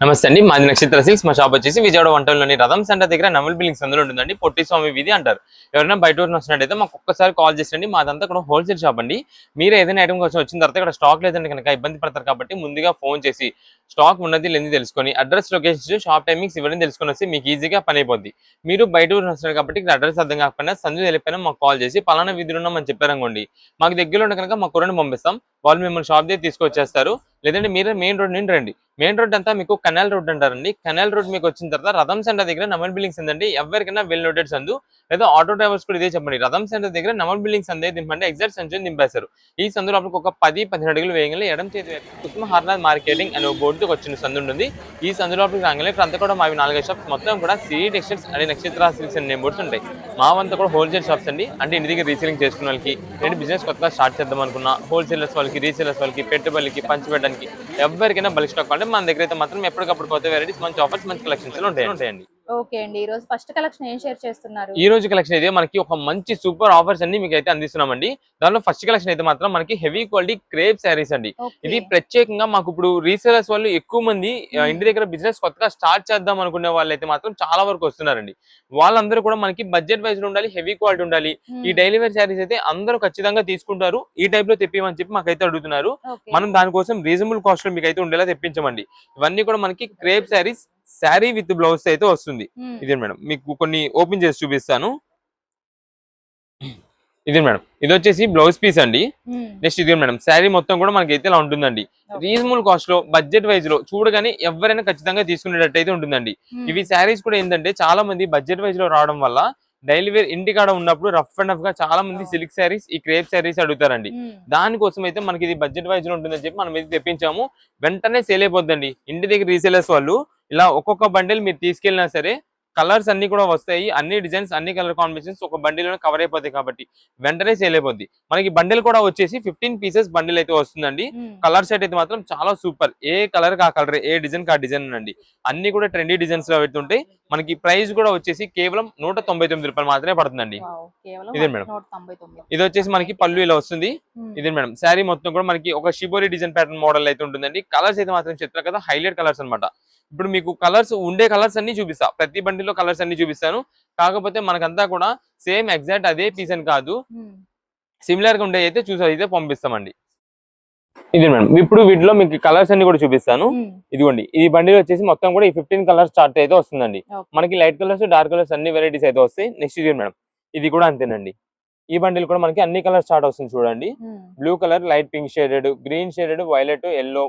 నమస్తే అండి. మాది నక్షత్ర సిల్క్స్. మా షాప్ వచ్చేసి విజయవాడ వంటల్లోని రథం సెంటర్ దగ్గర నవల్ బిల్డింగ్స్ అందులో ఉంటుందండి. పొట్టి స్వామి వీధి అంటారు. ఎవరైనా బయట ఊరిని వస్తున్నట్టయితే మాకు ఒక్కసారి కాల్ చేసండి. మాదంతా కూడా హోల్సేల్ షాప్ అండి. మీరు ఏదైనా ఐటమ్ కోసం వచ్చిన తర్వాత ఇక్కడ స్టాక్ లేదంటే కనుక ఇబ్బంది పడతారు కాబట్టి ముందుగా ఫోన్ చేసి స్టాక్ ఉన్నది లేని తెలుసుకొని అడ్రస్ లొకేషన్స్ షాప్ టైమింగ్స్ ఇవ్వడం తెలుసుకొని వస్తే మీకు ఈజీగా పని అయిపోద్ది. మీరు బయట ఊరిని వస్తున్నారు కాబట్టి ఇక్కడ అడ్రస్ అర్థం కాకపోయినా సందు వెళ్ళిపోయినా మాకు కాల్ చేసి పలానా వీధిలో ఉన్నామని చెప్పారనుకోండి, మాకు దగ్గరలో ఉంటే కనుక మా కుర్రని పంపిస్తాం. వాళ్ళు మిమ్మల్ని షాప్ దగ్గర తీసుకొచ్చేస్తారు. లేదంటే మీరే మెయిన్ రోడ్ నుండి రండి. మెయిన్ రోడ్ అంతా మీకు కెనాల్ రోడ్ అంటారండి. కెనాల్ రోడ్ మీకు వచ్చిన తర్వాత రథం సెంటర్ దగ్గర నమల్ బిల్డింగ్స్ ఉందండి. ఎవరికైనా వెల్ నోటెడ్ సందు, లేదా ఆటో డ్రైవర్స్ కూడా ఇదే చెప్పండి. రథం సెంటర్ దగ్గర నమల్ బిల్డింగ్స్ అందే దింపండి. ఎగ్జాక్ట్ సంచుని దింపేస్తారు. ఈ సందు లోపలికి ఒక 10-15 అడుగులు వేయగలి ఎడం చేతి కుసుమ హార్నాథ్ మార్కెటింగ్ అనే బోర్డుతో వచ్చిన సందు ఉంటుంది. ఈ సందు లోపలికి రాగానే ఇక్కడ అంతా కూడా మావి 4 షాప్స్ మొత్తం కూడా సిరి టెక్స్టైల్స్ అండ్ నక్షత్ర సిల్క్స్ అనే బోర్డ్స్ ఉంటాయి. మావంతా కూడా హోల్సేల్ షాప్స్ అండి. అంటే ఇంటి దగ్గర రీసేలింగ్ చేసుకున్న వాళ్ళకి, నేను బిజినెస్ కొత్తగా స్టార్ట్ చేద్దాం అనుకున్నా హోల్సేలర్స్ వాళ్ళకి, రీసేలర్స్ వాళ్ళకి, పెట్టుబడికి పంచిపెట్టడానికి ఎవరికైనా బల్క్ స్టాక్ అంటే మన దగ్గర అయితే మాత్రం ఎప్పటికప్పుడు కొత్త వెరైటీస్, మంచి ఆఫర్స్, మంచి కలెక్షన్స్ ఉంటాయండి. ఓకే అండి. ఈ రోజు ఫస్ట్ కలెక్షన్ ఏం షేర్ చేస్తున్నారు? ఈ రోజు కలెక్షన్ అయితే మనకి ఒక మంచి సూపర్ ఆఫర్స్ అన్ని మీకు అయితే అందిస్తున్నామండి. దానిలో ఫస్ట్ కలెక్షన్ అయితే మాత్రం మనకి హెవీ క్వాలిటీ క్రేప్ శారీస్ అండి. ఇది ప్రత్యేకంగా మాకు ఇప్పుడు రీసేలర్స్ వాళ్ళు ఎక్కువ మంది ఇంటి దగ్గర బిజినెస్ కొత్తగా స్టార్ట్ చేద్దాం అనుకునే వాళ్ళు అయితే మాత్రం చాలా వరకు వస్తున్నారండి. వాళ్ళందరూ కూడా మనకి బడ్జెట్ వైజ్ లో ఉండాలి, హెవీ క్వాలిటీ ఉండాలి. ఈ డైలీ వేర్ శారీస్ అయితే అందరూ ఖచ్చితంగా తీసుకుంటారు. ఈ టైప్ లో తెప్పిమని చెప్పి మాకైతే అడుగుతున్నారు. మనం దానికోసం రీజనబుల్ కాస్ట్ లో మీకు అయితే ఉండేలా తెప్పించమండి. ఇవన్నీ కూడా మనకి crepe saris, sari with blouse అయితే వస్తుంది. ఇదే మేడం, మీకు కొన్ని ఓపెన్ చేసి చూపిస్తాను. ఇదే మేడం, ఇది వచ్చేసి బ్లౌజ్ పీస్ అండి. నెక్స్ట్ ఇదే మేడం, శారీ మొత్తం కూడా మనకి అయితే ఇలా ఉంటుందండి. రీజనబుల్ కాస్ట్ లో, బడ్జెట్ వైజ్ లో చూడగానే ఎవరైనా ఖచ్చితంగా తీసుకునేటట్టు అయితే ఉంటుందండి. ఇవి శారీస్ కూడా ఏంటంటే చాలా మంది బడ్జెట్ వైజ్ లో రావడం వల్ల డైలీ వేర్ ఇంటికాడ ఉన్నప్పుడు రఫ్ అండ్ రఫ్ గా చాలా మంది సిల్క్ శారీస్, ఈ క్రేప్ శారీస్ అడుగుతారండి. దానికోసం అయితే మనకి ఇది బడ్జెట్ వైజ్ లో ఉంటుందని చెప్పి మనం ఇది తెప్పించాము. వెంటనే సేల్ అయిపోద్దండి. ఇంటి దగ్గర రీసేలర్స్ వాళ్ళు ఇలా ఒక్కొక్క బండిల్ మీరు తీసుకెళ్ళినా సరే కలర్స్ అన్ని కూడా వస్తాయి. అన్ని డిజైన్స్, అన్ని కలర్ కాంబినేషన్స్ ఒక బండిల్ లోనే కవర్ అయిపోతాయి కాబట్టి వెంటనే సేల్ అయిపోద్ది. మనకి బండిల్ కూడా వచ్చేసి 15 పీసెస్ బండిల్ అయితే వస్తుందండి. కలర్ సెట్ అయితే మాత్రం చాలా సూపర్. ఏ కలర్ కా కలర్, ఏ డిజైన్ కా డిజైన్ అండి. అన్ని కూడా ట్రెండీ డిజైన్స్ లో పెడుతుంటాయి. మనకి ప్రైస్ కూడా వచ్చేసి కేవలం 199 రూపాయలు మాత్రమే పడుతుందండి. ఇదే మేడం, ఇది వచ్చేసి మనకి పళ్ళు ఇలా వస్తుంది. ఇదే మేడం, శారీ మొత్తం కూడా మనకి ఒక షిబోరి డిజైన్ ప్యాటర్న్ మోడల్ అయితే ఉంటుందండి. కలర్స్ అయితే మాత్రం చెప్తారు కదా, హైలైట్ కలర్స్ అనమాట. ఇప్పుడు మీకు కలర్స్ ఉండే కలర్స్ అన్ని చూపిస్తా, ప్రతి బండిలో కలర్స్ అన్ని చూపిస్తాను. కాకపోతే మనకంతా కూడా సేమ్ ఎగ్జాక్ట్ అదే పీస్ అని కాదు, సిమిలర్ గా ఉండే అయితే చూసి అయితే పంపిస్తామండి. ఇది మేడం, ఇప్పుడు వీటిలో మీకు కలర్స్ అన్ని కూడా చూపిస్తాను. ఇదిగోండి, ఈ బండిలో వచ్చేసి మొత్తం కూడా ఈ 15 కలర్స్ చార్ట్ అయితే వస్తుందండి. మనకి లైట్ కలర్స్, డార్క్ కలర్స్ అన్ని వెరైటీస్ అయితే వస్తాయి. నెక్స్ట్ ఇది మేడం, ఇది కూడా అంతేనండి. ఈ బండిల్ కూడా మనకి అన్ని కలర్స్ స్టార్ట్ వస్తుంది చూడండి. Blue colour, light pink shaded, green shaded, violet, yellow,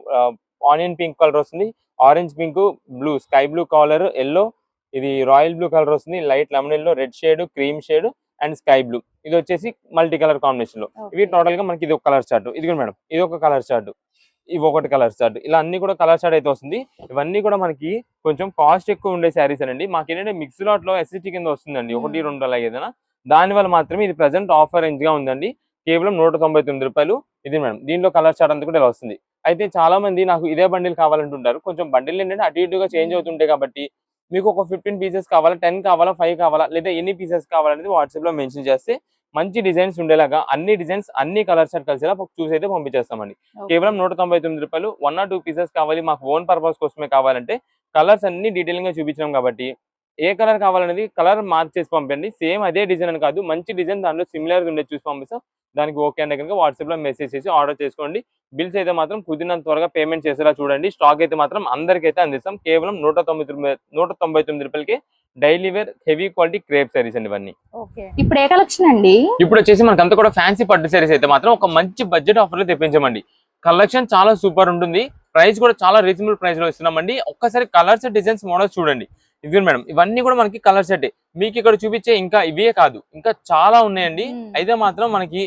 onion pink colour వస్తుంది, orange pink, blue, sky blue colour, yellow, ఇది రాయల్ బ్లూ కలర్ వస్తుంది, light lemon yellow, red shade, cream shade and sky blue. ఇది వచ్చేసి multi colour combination లో. ఇవి total గా మనకి ఇది ఒక కలర్ చార్ట్. ఇది మేడం, ఇది ఒక కలర్ చార్ట్, ఇవి ఒకటి కలర్ చార్ట్, ఇలా అన్ని కూడా కలర్ చార్ట్ అయితే వస్తుంది. ఇవన్నీ కూడా మనకి కొంచెం కాస్ట్ ఎక్కువ ఉండే శారీస్ అనండి. మాకు ఏంటంటే మిక్స్ లాట్ లో ఎస్ఎస్టీ కింద వస్తుందండి, 1-2 అలాగే ఏదైనా. దాని వల్ల మాత్రమే ఇది ప్రెసెంట్ ఆఫర్ రేంజ్ గా ఉందండి. కేవలం 199 రూపాయలు. ఇది మేడం, దీనిలో కలర్ చార్ట్ అంతా కూడా ఇలా వస్తుంది. అయితే చాలా మంది నాకు ఇదే బండిల్ కావాలంటుంటారు. కొంచెం బండిల్ ఏంటంటే అటు ఇటుగా చేంజ్ అవుతుంటాయి కాబట్టి మీకు ఒక 15 పీసెస్ కావాలా, 10 కావాలా, 5 కావాలా, లేదా ఎన్ని పీసెస్ కావాలనేది వాట్సాప్ లో మెన్షన్ చేస్తే మంచి డిజైన్స్ ఉండేలాగా అన్ని డిజైన్స్, అన్ని కలర్ చార్ట్ కలిసేలా చూసి అయితే పంపించేస్తామండి. కేవలం 199 రూపాయలు. 1 or 2 పీసెస్ కావాలి, మాకు ఓన్ పర్పస్ కోసమే కావాలంటే కలర్స్ అన్ని డీటెయిలింగ్ గా చూపించాం కాబట్టి ఏ కలర్ కావాలనేది కలర్ మార్క్ చేసి పంపండి. సేమ్ అదే డిజైన్ అని కాదు, మంచి డిజైన్ దాంట్లో సిమిలర్ గా ఉండేది చూసి పంపిస్తాం. దానికి ఓకే అంటే కనుక వాట్సాప్ లో మెసేజ్ చేసి ఆర్డర్ చేసుకోండి. బిల్స్ అయితే మాత్రం కుదిరినంత త్వరగా పేమెంట్ చేసేలా చూడండి. స్టాక్ అయితే మాత్రం అందరికైతే అందిస్తాం. కేవలం 199 రూపాయలకి daily wear heavy quality crepe saris అండి ఇవన్నీ. ఇప్పుడు ఏ కలెక్షన్ అండి? ఇప్పుడు వచ్చేసి మనకంతా కూడా ఫ్యాన్సీ పట్టు శారీస్ అయితే మాత్రం ఒక మంచి బడ్జెట్ ఆఫర్ లో తెప్పించామండి. కలెక్షన్ చాలా సూపర్ ఉంటుంది. ప్రైస్ కూడా చాలా రీజనబుల్ ప్రైస్ లో ఇస్తున్నామండి. ఒక్కసారి కలర్స్, డిజైన్స్, మోడల్స్ చూడండి. ఇది మేడం, ఇవన్నీ కూడా మనకి కలర్ సెట్. మీకు ఇక్కడ చూపించే ఇంకా ఇవే కాదు, ఇంకా చాలా ఉన్నాయండి. అయితే మాత్రం మనకి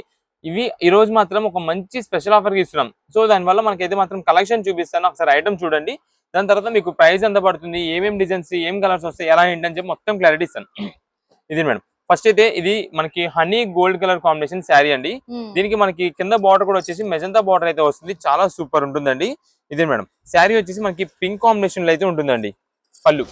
ఇవి ఈ రోజు మాత్రం ఒక మంచి స్పెషల్ ఆఫర్ ఇస్తున్నాం. సో దానివల్ల మనకైతే మాత్రం కలెక్షన్ చూపిస్తాను, ఒకసారి ఐటమ్ చూడండి. దాని తర్వాత మీకు ప్రైస్ ఎంత పడుతుంది, ఏమేమి డిజైన్స్, ఏం కలర్స్ వస్తాయి, ఎలా ఏంటని చెప్పి మొత్తం క్లారిటీ ఇస్తాను. ఇది మేడం, ఫస్ట్ అయితే ఇది మనకి honey gold colour combination sari అండి. దీనికి మనకి కింద బార్డర్ కూడా వచ్చేసి మెజంతా బార్డర్ అయితే వస్తుంది, చాలా సూపర్ ఉంటుందండి. ఇదే మేడం, శారీ వచ్చేసి మనకి పింక్ కాంబినేషన్ లో అయితే ఉంటుందండి. పళ్ళు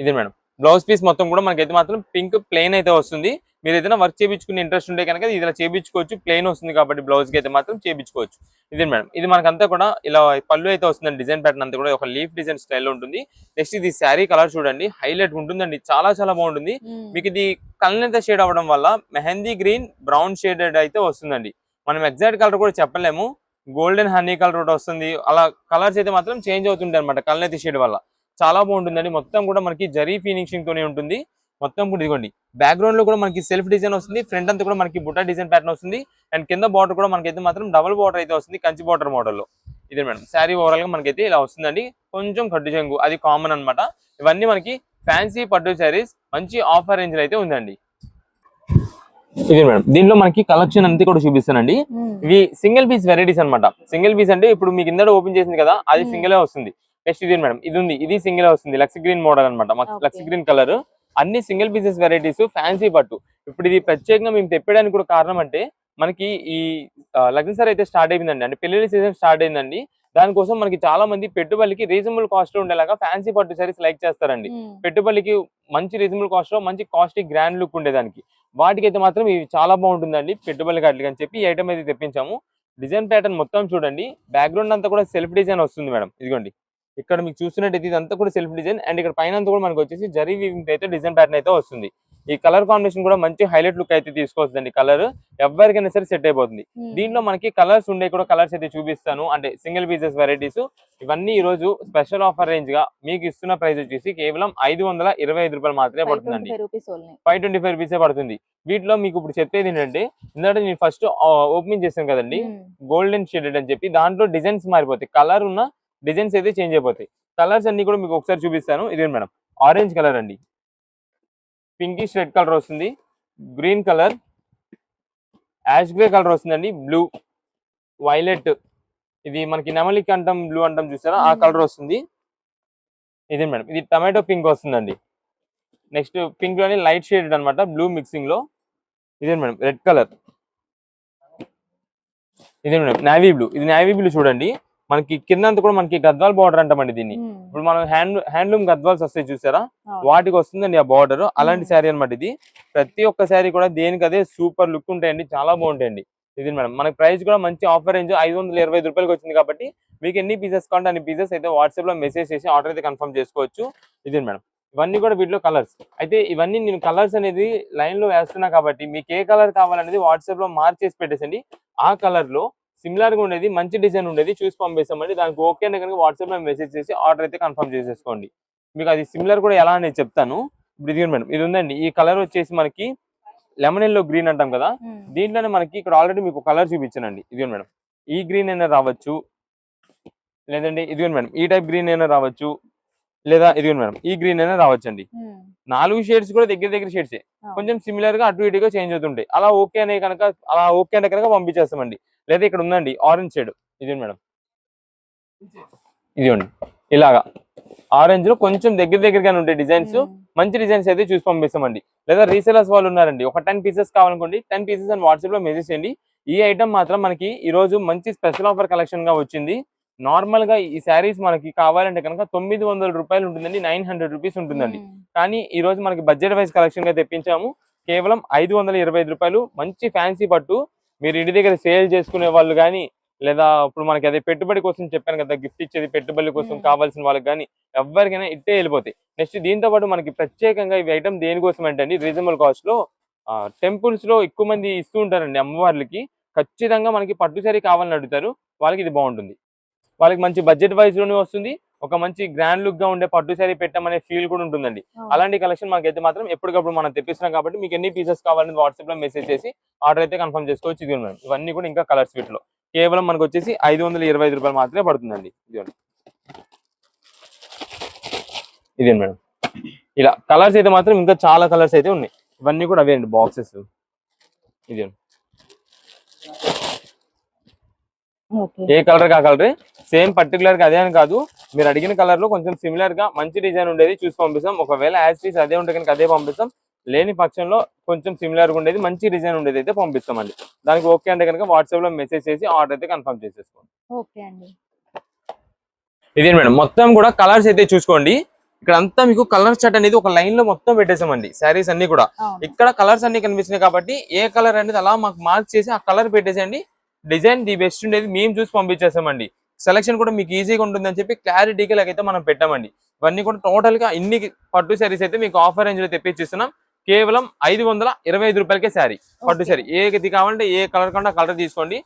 ఇది మేడం, బ్లౌజ్ పీస్ మొత్తం కూడా మనకైతే మాత్రం పింక్ ప్లెయిన్ అయితే వస్తుంది. మీరు ఏదైనా వర్క్ చేయించుకునే ఇంట్రెస్ట్ ఉంటే కనుక ఇలా చేయించుకోవచ్చు. ప్లెయిన్ వస్తుంది కాబట్టి బ్లౌజ్ కి అయితే మాత్రం చేయించుకోవచ్చు. ఇదే మేడం, ఇది మనకంతా కూడా ఇలా పళ్ళు అయితే వస్తుందండి. డిజైన్ ప్యాటర్న్ అంతా కూడా ఒక లీఫ్ డిజైన్ స్టైల్లో ఉంటుంది. నెక్స్ట్ ఇది శారీ కలర్ చూడండి, హైలైట్ ఉంటుందండి, చాలా చాలా బాగుంటుంది. మీకు ఇది కలనేత షేడ్ అవ్వడం వల్ల మెహందీ గ్రీన్ బ్రౌన్ షేడెడ్ అయితే వస్తుందండి. మనం ఎగ్జాక్ట్ కలర్ కూడా చెప్పలేము. గోల్డెన్ హనీ కలర్ ఒకటి వస్తుంది, అలా కలర్స్ అయితే మాత్రం చేంజ్ అవుతుంటాయి అనమాట కలనేత షేడ్ వల్ల. చాలా బాగుంటుందండి. మొత్తం కూడా మనకి జరీ ఫినిషింగ్ తోనే ఉంటుంది. మొత్తం కూడా ఇదిగోండి, బ్యాక్గ్రౌండ్ లో కూడా మనకి సెల్ఫ్ డిజైన్ వస్తుంది. ఫ్రంట్ అంతా కూడా మనకి బుట్ట డిజైన్ ప్యాటర్న్ వస్తుంది. అండ్ కింద బార్డర్ కూడా మనకైతే మాత్రం డబుల్ బార్డర్ అయితే వస్తుంది, కంచి బార్డర్ మోడల్లో. ఇదే మేడం శారీ ఓవరాల్ గా మనకైతే ఇలా వస్తుందండి. కొంచెం కట్టు చెంగు అది కామన్ అన్నమాట. ఇవన్నీ మనకి ఫ్యాన్సీ పట్టు శారీస్, మంచి ఆఫర్ రేంజ్ లో అయితే ఉందండి. ఇది మేడం, దీంట్లో మనకి కలెక్షన్ అంతా కూడా చూపిస్తానండి. ఇవి సింగిల్ పీస్ వెరైటీస్ అన్నమాట. సింగిల్ పీస్ అంటే ఇప్పుడు మీకు ఇందడ ఓపెన్ చేసింది కదా, అది సింగిల్ వస్తుంది. నెక్స్ట్ ఇది మేడం, ఇది ఉంది, ఇది సింగిల్ వస్తుంది. లక్స్ గ్రీన్ మోడల్ అనమాట, లక్స్ గ్రీన్ కలర్. అన్ని సింగిల్ పీసెస్ వెరైటీస్, ఫ్యాన్సీ పట్టు. ఇప్పుడు ఇది ప్రత్యేకంగా మేము తెప్పడానికి కూడా కారణం అంటే మనకి ఈ లగ్న సార్ అయితే స్టార్ట్ అయిపోయిందండి, అంటే పెళ్లి సీజన్ స్టార్ట్ అయిందండి. దానికోసం మనకి చాలా మంది పెట్టుబడికి రీజనబుల్ కాస్ట్ లో ఉండేలాగా ఫ్యాన్సీ పట్టు సారీస్ లైక్ చేస్తారండి. పెట్టుబడికి మంచి రీజనబుల్ కాస్ట్ లో మంచి కాస్ట్లీ గ్రాండ్ లుక్ ఉండేదానికి వాటికైతే మాత్రం ఇవి చాలా బాగుంటుందండి. పెట్టుబడి కాట్లకి అని చెప్పి ఈ ఐటమ్ అయితే తెప్పించాము. డిజైన్ ప్యాటర్న్ మొత్తం చూడండి, బ్యాక్గ్రౌండ్ అంతా కూడా సెల్ఫ్ డిజైన్ వస్తుంది మేడం. ఇదిగోండి, ఇక్కడ మీకు చూస్తున్నట్టయితే ఇదంతా కూడా సెల్ఫ్ డిజైన్. అండ్ ఇక్కడ పైన కూడా మనకు వచ్చేసి జరీ వీవింగ్ అయితే డిజైన్ ప్యాటర్న్ అయితే వస్తుంది. ఈ కలర్ కాంబినేషన్ కూడా మంచి హైలైట్ లుక్ అయితే తీసుకొస్తుందండి. కలర్ ఎవరికైనా సరే సెట్ అయిపోతుంది. దీంట్లో మనకి కలర్స్ ఉండే కూడా కలర్స్ అయితే చూపిస్తాను, అంటే సింగిల్ పీసెస్ వెరైటీస్. ఇవన్నీ ఈ రోజు స్పెషల్ ఆఫర్ రేంజ్ గా మీకు ఇస్తున్న ప్రైస్ వచ్చేసి కేవలం 525 రూపాయలు మాత్రమే పడుతుందండి. 525 రూపీసే పడుతుంది. వీటిలో మీకు ఇప్పుడు చెప్పేది ఏంటంటే, ఎందుకంటే నేను ఫస్ట్ ఓపెనింగ్ చేశాను కదండి, గోల్డెన్ షేడెడ్ అని చెప్పి, దాంట్లో డిజైన్స్ మారిపోతాయి. కలర్ ఉన్న డిజైన్స్ అయితే చేంజ్ అయిపోతాయి. కలర్స్ అన్ని కూడా మీకు ఒకసారి చూపిస్తాను. ఇదే మేడం, ఆరెంజ్ కలర్ అండి, పింకిష్ రెడ్ కలర్ వస్తుంది, green colour, ash grey colour వస్తుందండి, బ్లూ, వైలెట్, ఇది మనకి నెమలిక్ అంటాం, బ్లూ అంటాం చూసారా, ఆ కలర్ వస్తుంది. ఇదే మేడం, ఇది టమాటో పింక్ వస్తుందండి. నెక్స్ట్ పింక్ లోని లైట్ షేడ్ అనమాట, బ్లూ మిక్సింగ్ లో. ఇదే మేడం, రెడ్ కలర్. ఇదే మేడం, నేవీ బ్లూ. ఇది నేవీ బ్లూ చూడండి, మనకి కిందంతా కూడా మనకి గద్వాల్ బార్డర్ అంటామండి దీన్ని. ఇప్పుడు మనం హ్యాండ్లూమ్ గద్వాల్స్ వస్తాయి చూసారా, వాటికి వస్తుందండి ఆ బార్డర్. అలాంటి శారీ అనమాట ఇది. ప్రతి ఒక్క శారీ కూడా దేనికి అదే సూపర్ లుక్ ఉంటాయండి, చాలా బాగుంటాయండి. ఇది మేడం, మనకి ప్రైస్ కూడా మంచి ఆఫర్ రేంజ్ 525 రూపాయలకి వచ్చింది కాబట్టి మీకు ఎన్ని పీసెస్ కావాలంటే అన్ని పీసెస్ అయితే వాట్సాప్ లో మెసేజ్ చేసి ఆర్డర్ అయితే కన్ఫర్మ్ చేసుకోవచ్చు. ఇది మేడం, ఇవన్నీ కూడా వీటిలో కలర్స్. అయితే ఇవన్నీ నేను కలర్స్ అనేది లైన్ లో వేస్తున్నా కాబట్టి మీకు ఏ కలర్ కావాలనేది వాట్సాప్ లో మార్చేసి పెట్టేసండి. ఆ కలర్ లో సిమిలర్ గా ఉండేది, మంచి డిజైన్ ఉండేది చూసి పంపిస్తామండి. దానికి ఓకే అంటే కనుక వాట్సాప్ లో మెసేజ్ చేసి ఆర్డర్ అయితే కన్ఫర్మ్ చేసేసుకోండి. మీకు అది సిమిలర్ కూడా ఎలా అనేది చెప్తాను. ఇప్పుడు ఇది మేడం, ఇది ఉందండి, ఈ కలర్ వచ్చేసి మనకి లెమన్ ఎల్లో గ్రీన్ అంటాం కదా, దీంట్లోనే మనకి ఇక్కడ ఆల్రెడీ మీకు కలర్ చూపించానండి. ఇది మేడం, ఈ గ్రీన్ అయినా రావచ్చు, లేదండి ఇది మేడం ఈ టైప్ గ్రీన్ అయినా రావచ్చు, లేదా ఇది మేడం ఈ గ్రీన్ అయినా రావచ్చు అండి. 4 షేడ్స్ కూడా దగ్గర దగ్గర షేడ్సే, కొంచెం సిమిలర్ గా అటు ఇటుగా చేంజ్ అవుతుంటాయి. అలా ఓకే అనే కనుక, అలా ఓకే అంటే కనుక పంపించేస్తామండి. లేదా ఇక్కడ ఉందండి ఆరెంజ్ షేడ్, ఇది మేడం, ఇదిగోండి ఇలాగా ఆరెంజ్ లో కొంచెం దగ్గర దగ్గరగానే ఉంటాయి డిజైన్స్. మంచి డిజైన్స్ అయితే చూసి పంపిస్తామండి. లేదా రీసెలర్స్ వాళ్ళు ఉన్నారండి, ఒక 10 పీసెస్ కావాలనుకోండి, 10 పీసెస్ అని వాట్సాప్ లో మెసేజ్ చేయండి. ఈ ఐటమ్ మాత్రం మనకి ఈ రోజు మంచి స్పెషల్ ఆఫర్ కలెక్షన్ గా వచ్చింది. నార్మల్ గా ఈ శారీస్ మనకి కావాలంటే కనుక 900 రూపాయలు ఉంటుందండి, 900 రూపీస్ ఉంటుందండి. కానీ ఈ రోజు మనకి బడ్జెట్ వైజ్ కలెక్షన్ గా తెప్పించాము. కేవలం 525 రూపాయలు. మంచి ఫ్యాన్సీ పట్టు. మీరు ఇంటి దగ్గర సేల్ చేసుకునే వాళ్ళు కానీ, లేదా ఇప్పుడు మనకి అదే పెట్టుబడి కోసం చెప్పాను కదా, గిఫ్ట్ ఇచ్చేది పెట్టుబడి కోసం కావాల్సిన వాళ్ళకి కానీ ఎవరికైనా ఇట్టే వెళ్ళిపోతాయి. నెక్స్ట్ దీంతో పాటు మనకి ప్రత్యేకంగా ఈ ఐటమ్ దేనికోసం అంటే అండి, రీజనబుల్ కాస్ట్ లో టెంపుల్స్ లో ఎక్కువ మంది ఇస్తూ ఉంటారండి అమ్మవార్లకి. ఖచ్చితంగా మనకి పట్టు సారీ కావాలని అడుగుతారు, వాళ్ళకి ఇది బాగుంటుంది. వాళ్ళకి మంచి బడ్జెట్ వైజ్ లోనే వస్తుంది. ఒక మంచి గ్రాండ్ లుక్ గా ఉండే పట్టు శారీ పెట్టామనే ఫీల్ కూడా ఉంటుందండి. అలాంటి కలెక్షన్ మనకైతే మాత్రం ఎప్పటికప్పుడు మనం తెప్పిస్తున్నాం కాబట్టి మీకు ఎన్ని పీసెస్ కావాలని వాట్సాప్ లో మెసేజ్ చేసి ఆర్డర్ అయితే కన్ఫర్మ్ చేసుకోవచ్చు. ఇది మేడం, ఇవన్నీ కూడా ఇంకా కలర్స్ వీటిలో కేవలం మనకు వచ్చేసి 525 రూపాయలు మాత్రమే పడుతుందండి. ఇదే మేడం, ఇలా కలర్స్ అయితే మాత్రం ఇంకా చాలా కలర్స్ అయితే ఉన్నాయి. ఇవన్నీ కూడా అవే అండి బాక్సెస్. ఇదే ఏ కలర్ కా కలర్, సేమ్ పర్టికులర్ గా అదే అని కాదు, మీరు అడిగిన కలర్ లో కొంచెం సిమిలర్ గా మంచి డిజైన్ ఉండేది చూసి పంపిస్తాం. ఒకవేళ యాజ్ పీస్ అదే ఉంటే కనుక అదే పంపిస్తాం. లేని పక్షంలో కొంచెం సిమిలర్ గా ఉండేది మంచి డిజైన్ ఉండేది అయితే పంపిస్తామండి. దానికి ఓకే అంటే కనుక వాట్సాప్ లో మెసేజ్ చేసి ఆర్డర్ అయితే కన్ఫర్మ్ చేసేసుకోండి. ఓకే అండి. ఇదే మేడం, మొత్తం కూడా కలర్స్ అయితే చూసుకోండి. ఇక్కడ అంతా మీకు కలర్ చార్ట్ అనేది ఒక లైన్ లో మొత్తం పెట్టేసామండి శారీస్ అన్ని కూడా. ఇక్కడ కలర్స్ అన్ని కనిపిస్తున్నాయి కాబట్టి ఏ కలర్ అనేది అలా మాకు మార్క్ చేసి ఆ కలర్ పెట్టేసేయండి. డిజైన్ ది బెస్ట్ ఉండేది మేము చూసి పంపించేసామండి. సెలక్షన్ కూడా మీకు ఈజీగా ఉంటుందని చెప్పి క్లారిటీగా లాగైతే మనం పెట్టామండి. ఇవన్నీ కూడా టోటల్ గా ఇన్ని పట్టు శారీస్ అయితే మీకు ఆఫర్ రేంజ్ లో తెప్పించిస్తున్నాం. కేవలం 525 రూపాయలకే శారీ, పట్టు శారీ. ఏది కావాలంటే ఏ కలర్ కంటే కలర్ తీసుకోండి.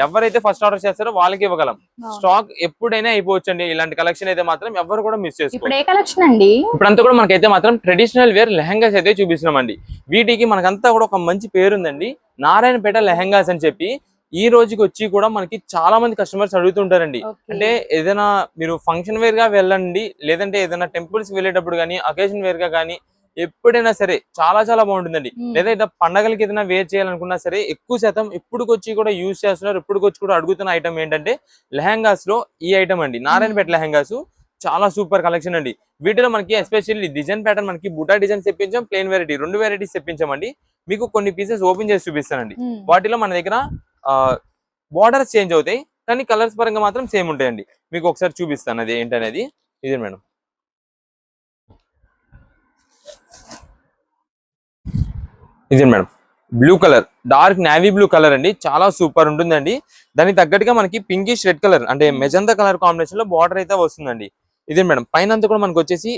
ఎవరైతే ఫస్ట్ ఆర్డర్ చేస్తారో వాళ్ళకి ఇవ్వగలం. స్టాక్ ఎప్పుడైనా అయిపోవచ్చండి. ఇలాంటి కలెక్షన్ అయితే మాత్రం ఎవరు కూడా మిస్ చేసుకోండి. ఇప్పుడంతా కూడా మనకైతే మాత్రం ట్రెడిషనల్ వేర్ లెహంగాస్ అయితే చూపిస్తున్నామండి. వీటికి మనకంతా కూడా ఒక మంచి పేరుందండి, నారాయణపేట లెహంగాస్ అని చెప్పి. ఈ రోజుకి వచ్చి కూడా మనకి చాలా మంది కస్టమర్స్ అడుగుతుంటారండి. అంటే ఏదైనా మీరు ఫంక్షన్ వేర్ గా వెళ్ళండి, లేదంటే ఏదైనా టెంపుల్స్ వెళ్ళేటప్పుడు కానీ, అకేషన్ వేర్ గా కానీ, ఎప్పుడైనా సరే చాలా చాలా బాగుంటుందండి. లేదా ఇట్లా పండగలకి ఏదైనా వేర్ చేయాలనుకున్నా సరే ఎక్కువ శాతం ఇప్పుడుకొచ్చి కూడా యూజ్ చేస్తున్నారు. ఇప్పుడుకొచ్చి కూడా అడుగుతున్న ఐటమ్ ఏంటంటే లెహంగాస్ లో ఈ ఐటమ్ అండి, నారాయణపేట లెహంగాస్. చాలా సూపర్ కలెక్షన్ అండి. వీటిలో మనకి ఎస్పెషల్లీ డిజైన్ ప్యాటర్న్ మనకి బుటా డిజైన్స్ తెప్పించాం, ప్లెయిన్ వెరైటీ 2 వెరైటీస్ తెప్పించామండి. మీకు కొన్ని పీసెస్ ఓపెన్ చేసి చూపిస్తానండి. వాటిలో మన దగ్గర బోర్డర్స్ చేంజ్ అవుతాయి కానీ కలర్స్ పరంగా మాత్రం సేమ్ ఉంటాయండి. మీకు ఒకసారి చూపిస్తాను అది ఏంటనేది. ఇదే మేడం, ఇదే madam blue colour, dark navy blue colour అండి. చాలా సూపర్ ఉంటుందండి. దానికి తగ్గట్టుగా మనకి పింకిష్ రెడ్ కలర్ అంటే మెజంతా కలర్ కాంబినేషన్ లో బార్డర్ అయితే వస్తుందండి. ఇదే మేడం, పైన అంతా కూడా మనకు వచ్చేసి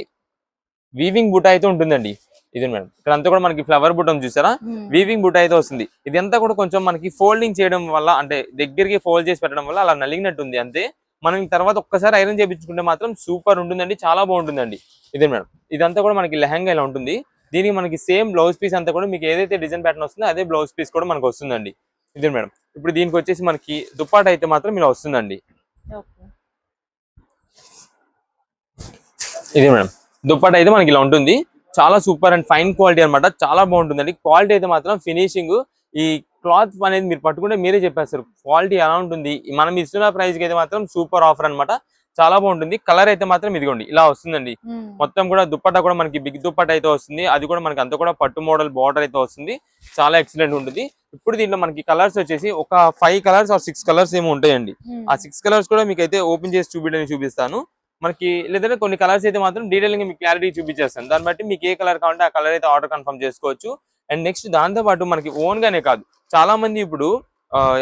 వీవింగ్ బుట్ట అయితే ఉంటుందండి. ఇదే మేడం, ఇక్కడ అంతా కూడా మనకి ఫ్లవర్ బుట్టం చూసారా, వీవింగ్ బుట్ట అయితే వస్తుంది. ఇదంతా కూడా కొంచెం మనకి ఫోల్డింగ్ చేయడం వల్ల అంటే దగ్గరికి ఫోల్డ్ చేసి పెట్టడం వల్ల అలా నలిగినట్టు ఉంది అంతే. మనం తర్వాత ఒక్కసారి ఐరన్ చేయించుకుంటే మాత్రం సూపర్ ఉంటుందండి, చాలా బాగుంటుందండి. ఇదే మేడం, ఇదంతా కూడా మనకి లెహంగా ఇలా ఉంటుంది. దీనికి మనకి సేమ్ బ్లౌజ్ పీస్ అంతా కూడా మీకు ఏదైతే డిజైన్ ప్యాటర్న్ వస్తుందో అదే బ్లౌజ్ పీస్ కూడా మనకు వస్తుందండి. ఇదే మేడం, ఇప్పుడు దీనికి వచ్చేసి మనకి దుప్పాట అయితే మాత్రం ఇలా వస్తుందండి. ఇదే మేడం, దుప్పట అయితే మనకి ఇలా ఉంటుంది. చాలా సూపర్ అండ్ ఫైన్ క్వాలిటీ అనమాట, చాలా బాగుంటుందండి. క్వాలిటీ అయితే మాత్రం ఫినిషింగ్, ఈ క్లాత్ అనేది మీరు పట్టుకుంటే మీరే చెప్పేస్తారు క్వాలిటీ ఎలా ఉంటుంది. మనం ఇస్తున్న ప్రైస్ కి అయితే మాత్రం సూపర్ ఆఫర్ అనమాట, చాలా బాగుంటుంది. కలర్ అయితే మాత్రం ఇదిగోండి ఇలా వస్తుందండి. మొత్తం కూడా దుప్పట కూడా మనకి బిగ్ దుప్పట అయితే వస్తుంది. అది కూడా మనకి అంతా కూడా పట్టు మోడల్ బార్డర్ అయితే వస్తుంది. చాలా ఎక్సలెంట్ ఉంటుంది. ఇప్పుడు దీంట్లో మనకి కలర్స్ వచ్చేసి ఒక 5 కలర్స్ ఆర్ 6 కలర్స్ ఏమో ఉంటాయండి. ఆ 6 కలర్స్ కూడా మీకు అయితే ఓపెన్ చేసి చూపిస్తాను. మనకి లేదంటే కొన్ని కలర్స్ అయితే మాత్రం డీటెయిలింగ్ మీకు క్లారిటీ చూపించేస్తాను. దాన్ని బట్టి మీకు ఏ కలర్ కావాలంటే ఆ కలర్ అయితే ఆర్డర్ కన్ఫర్మ్ చేసుకోవచ్చు. అండ్ నెక్స్ట్ దాంతో పాటు మనకి ఓన్ గానే కాదు, చాలా మంది ఇప్పుడు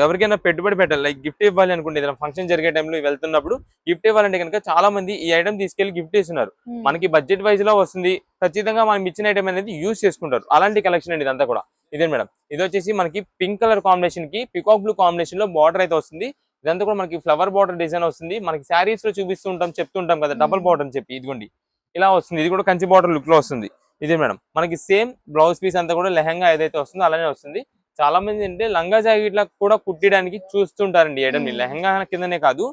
ఎవరికైనా పెట్టుబడి పెట్టాలి, లైక్ గిఫ్ట్ ఇవ్వాలి అనుకుంటే, ఏదైనా ఫంక్షన్ జరిగే టైంలో వెళ్తున్నప్పుడు గిఫ్ట్ ఇవ్వాలంటే కనుక చాలా మంది ఈ ఐటమ్ తీసుకెళ్లి గిఫ్ట్ ఇస్తున్నారు. మనకి బడ్జెట్ వైజ్ లో వస్తుంది, ఖచ్చితంగా మనం ఇచ్చిన ఐటమ్ అనేది యూజ్ చేసుకుంటారు. అలాంటి కలెక్షన్ అండి ఇదంతా కూడా. ఇదే మేడం, ఇది వచ్చేసి మనకి పింక్ కలర్ కాంబినేషన్ కి పికాక్ బ్లూ కాంబినేషన్ లో బార్డర్ అయితే వస్తుంది. ఇదంతా కూడా మనకి ఫ్లవర్ బార్డర్ డిజైన్ వస్తుంది. మనకి శారీస్ లో చెప్తుంటాం కదా డబుల్ బార్డర్ అని చెప్పి, ఇదిగోండి ఇలా వస్తుంది. ఇది కూడా కంచి బార్డర్ లుక్ లో వస్తుంది. ఇదే మేడం, మనకి సేమ్ బ్లౌజ్ పీస్ అంతా కూడా లెహంగా ఏదైతే వస్తుందో అలానే వస్తుంది. చాలా మంది అంటే లంగా జాకెట్ లా కూడా కుట్టడానికి చూస్తుంటారండి ఐటమ్ ని. లెహంగా కిందనే కాదు,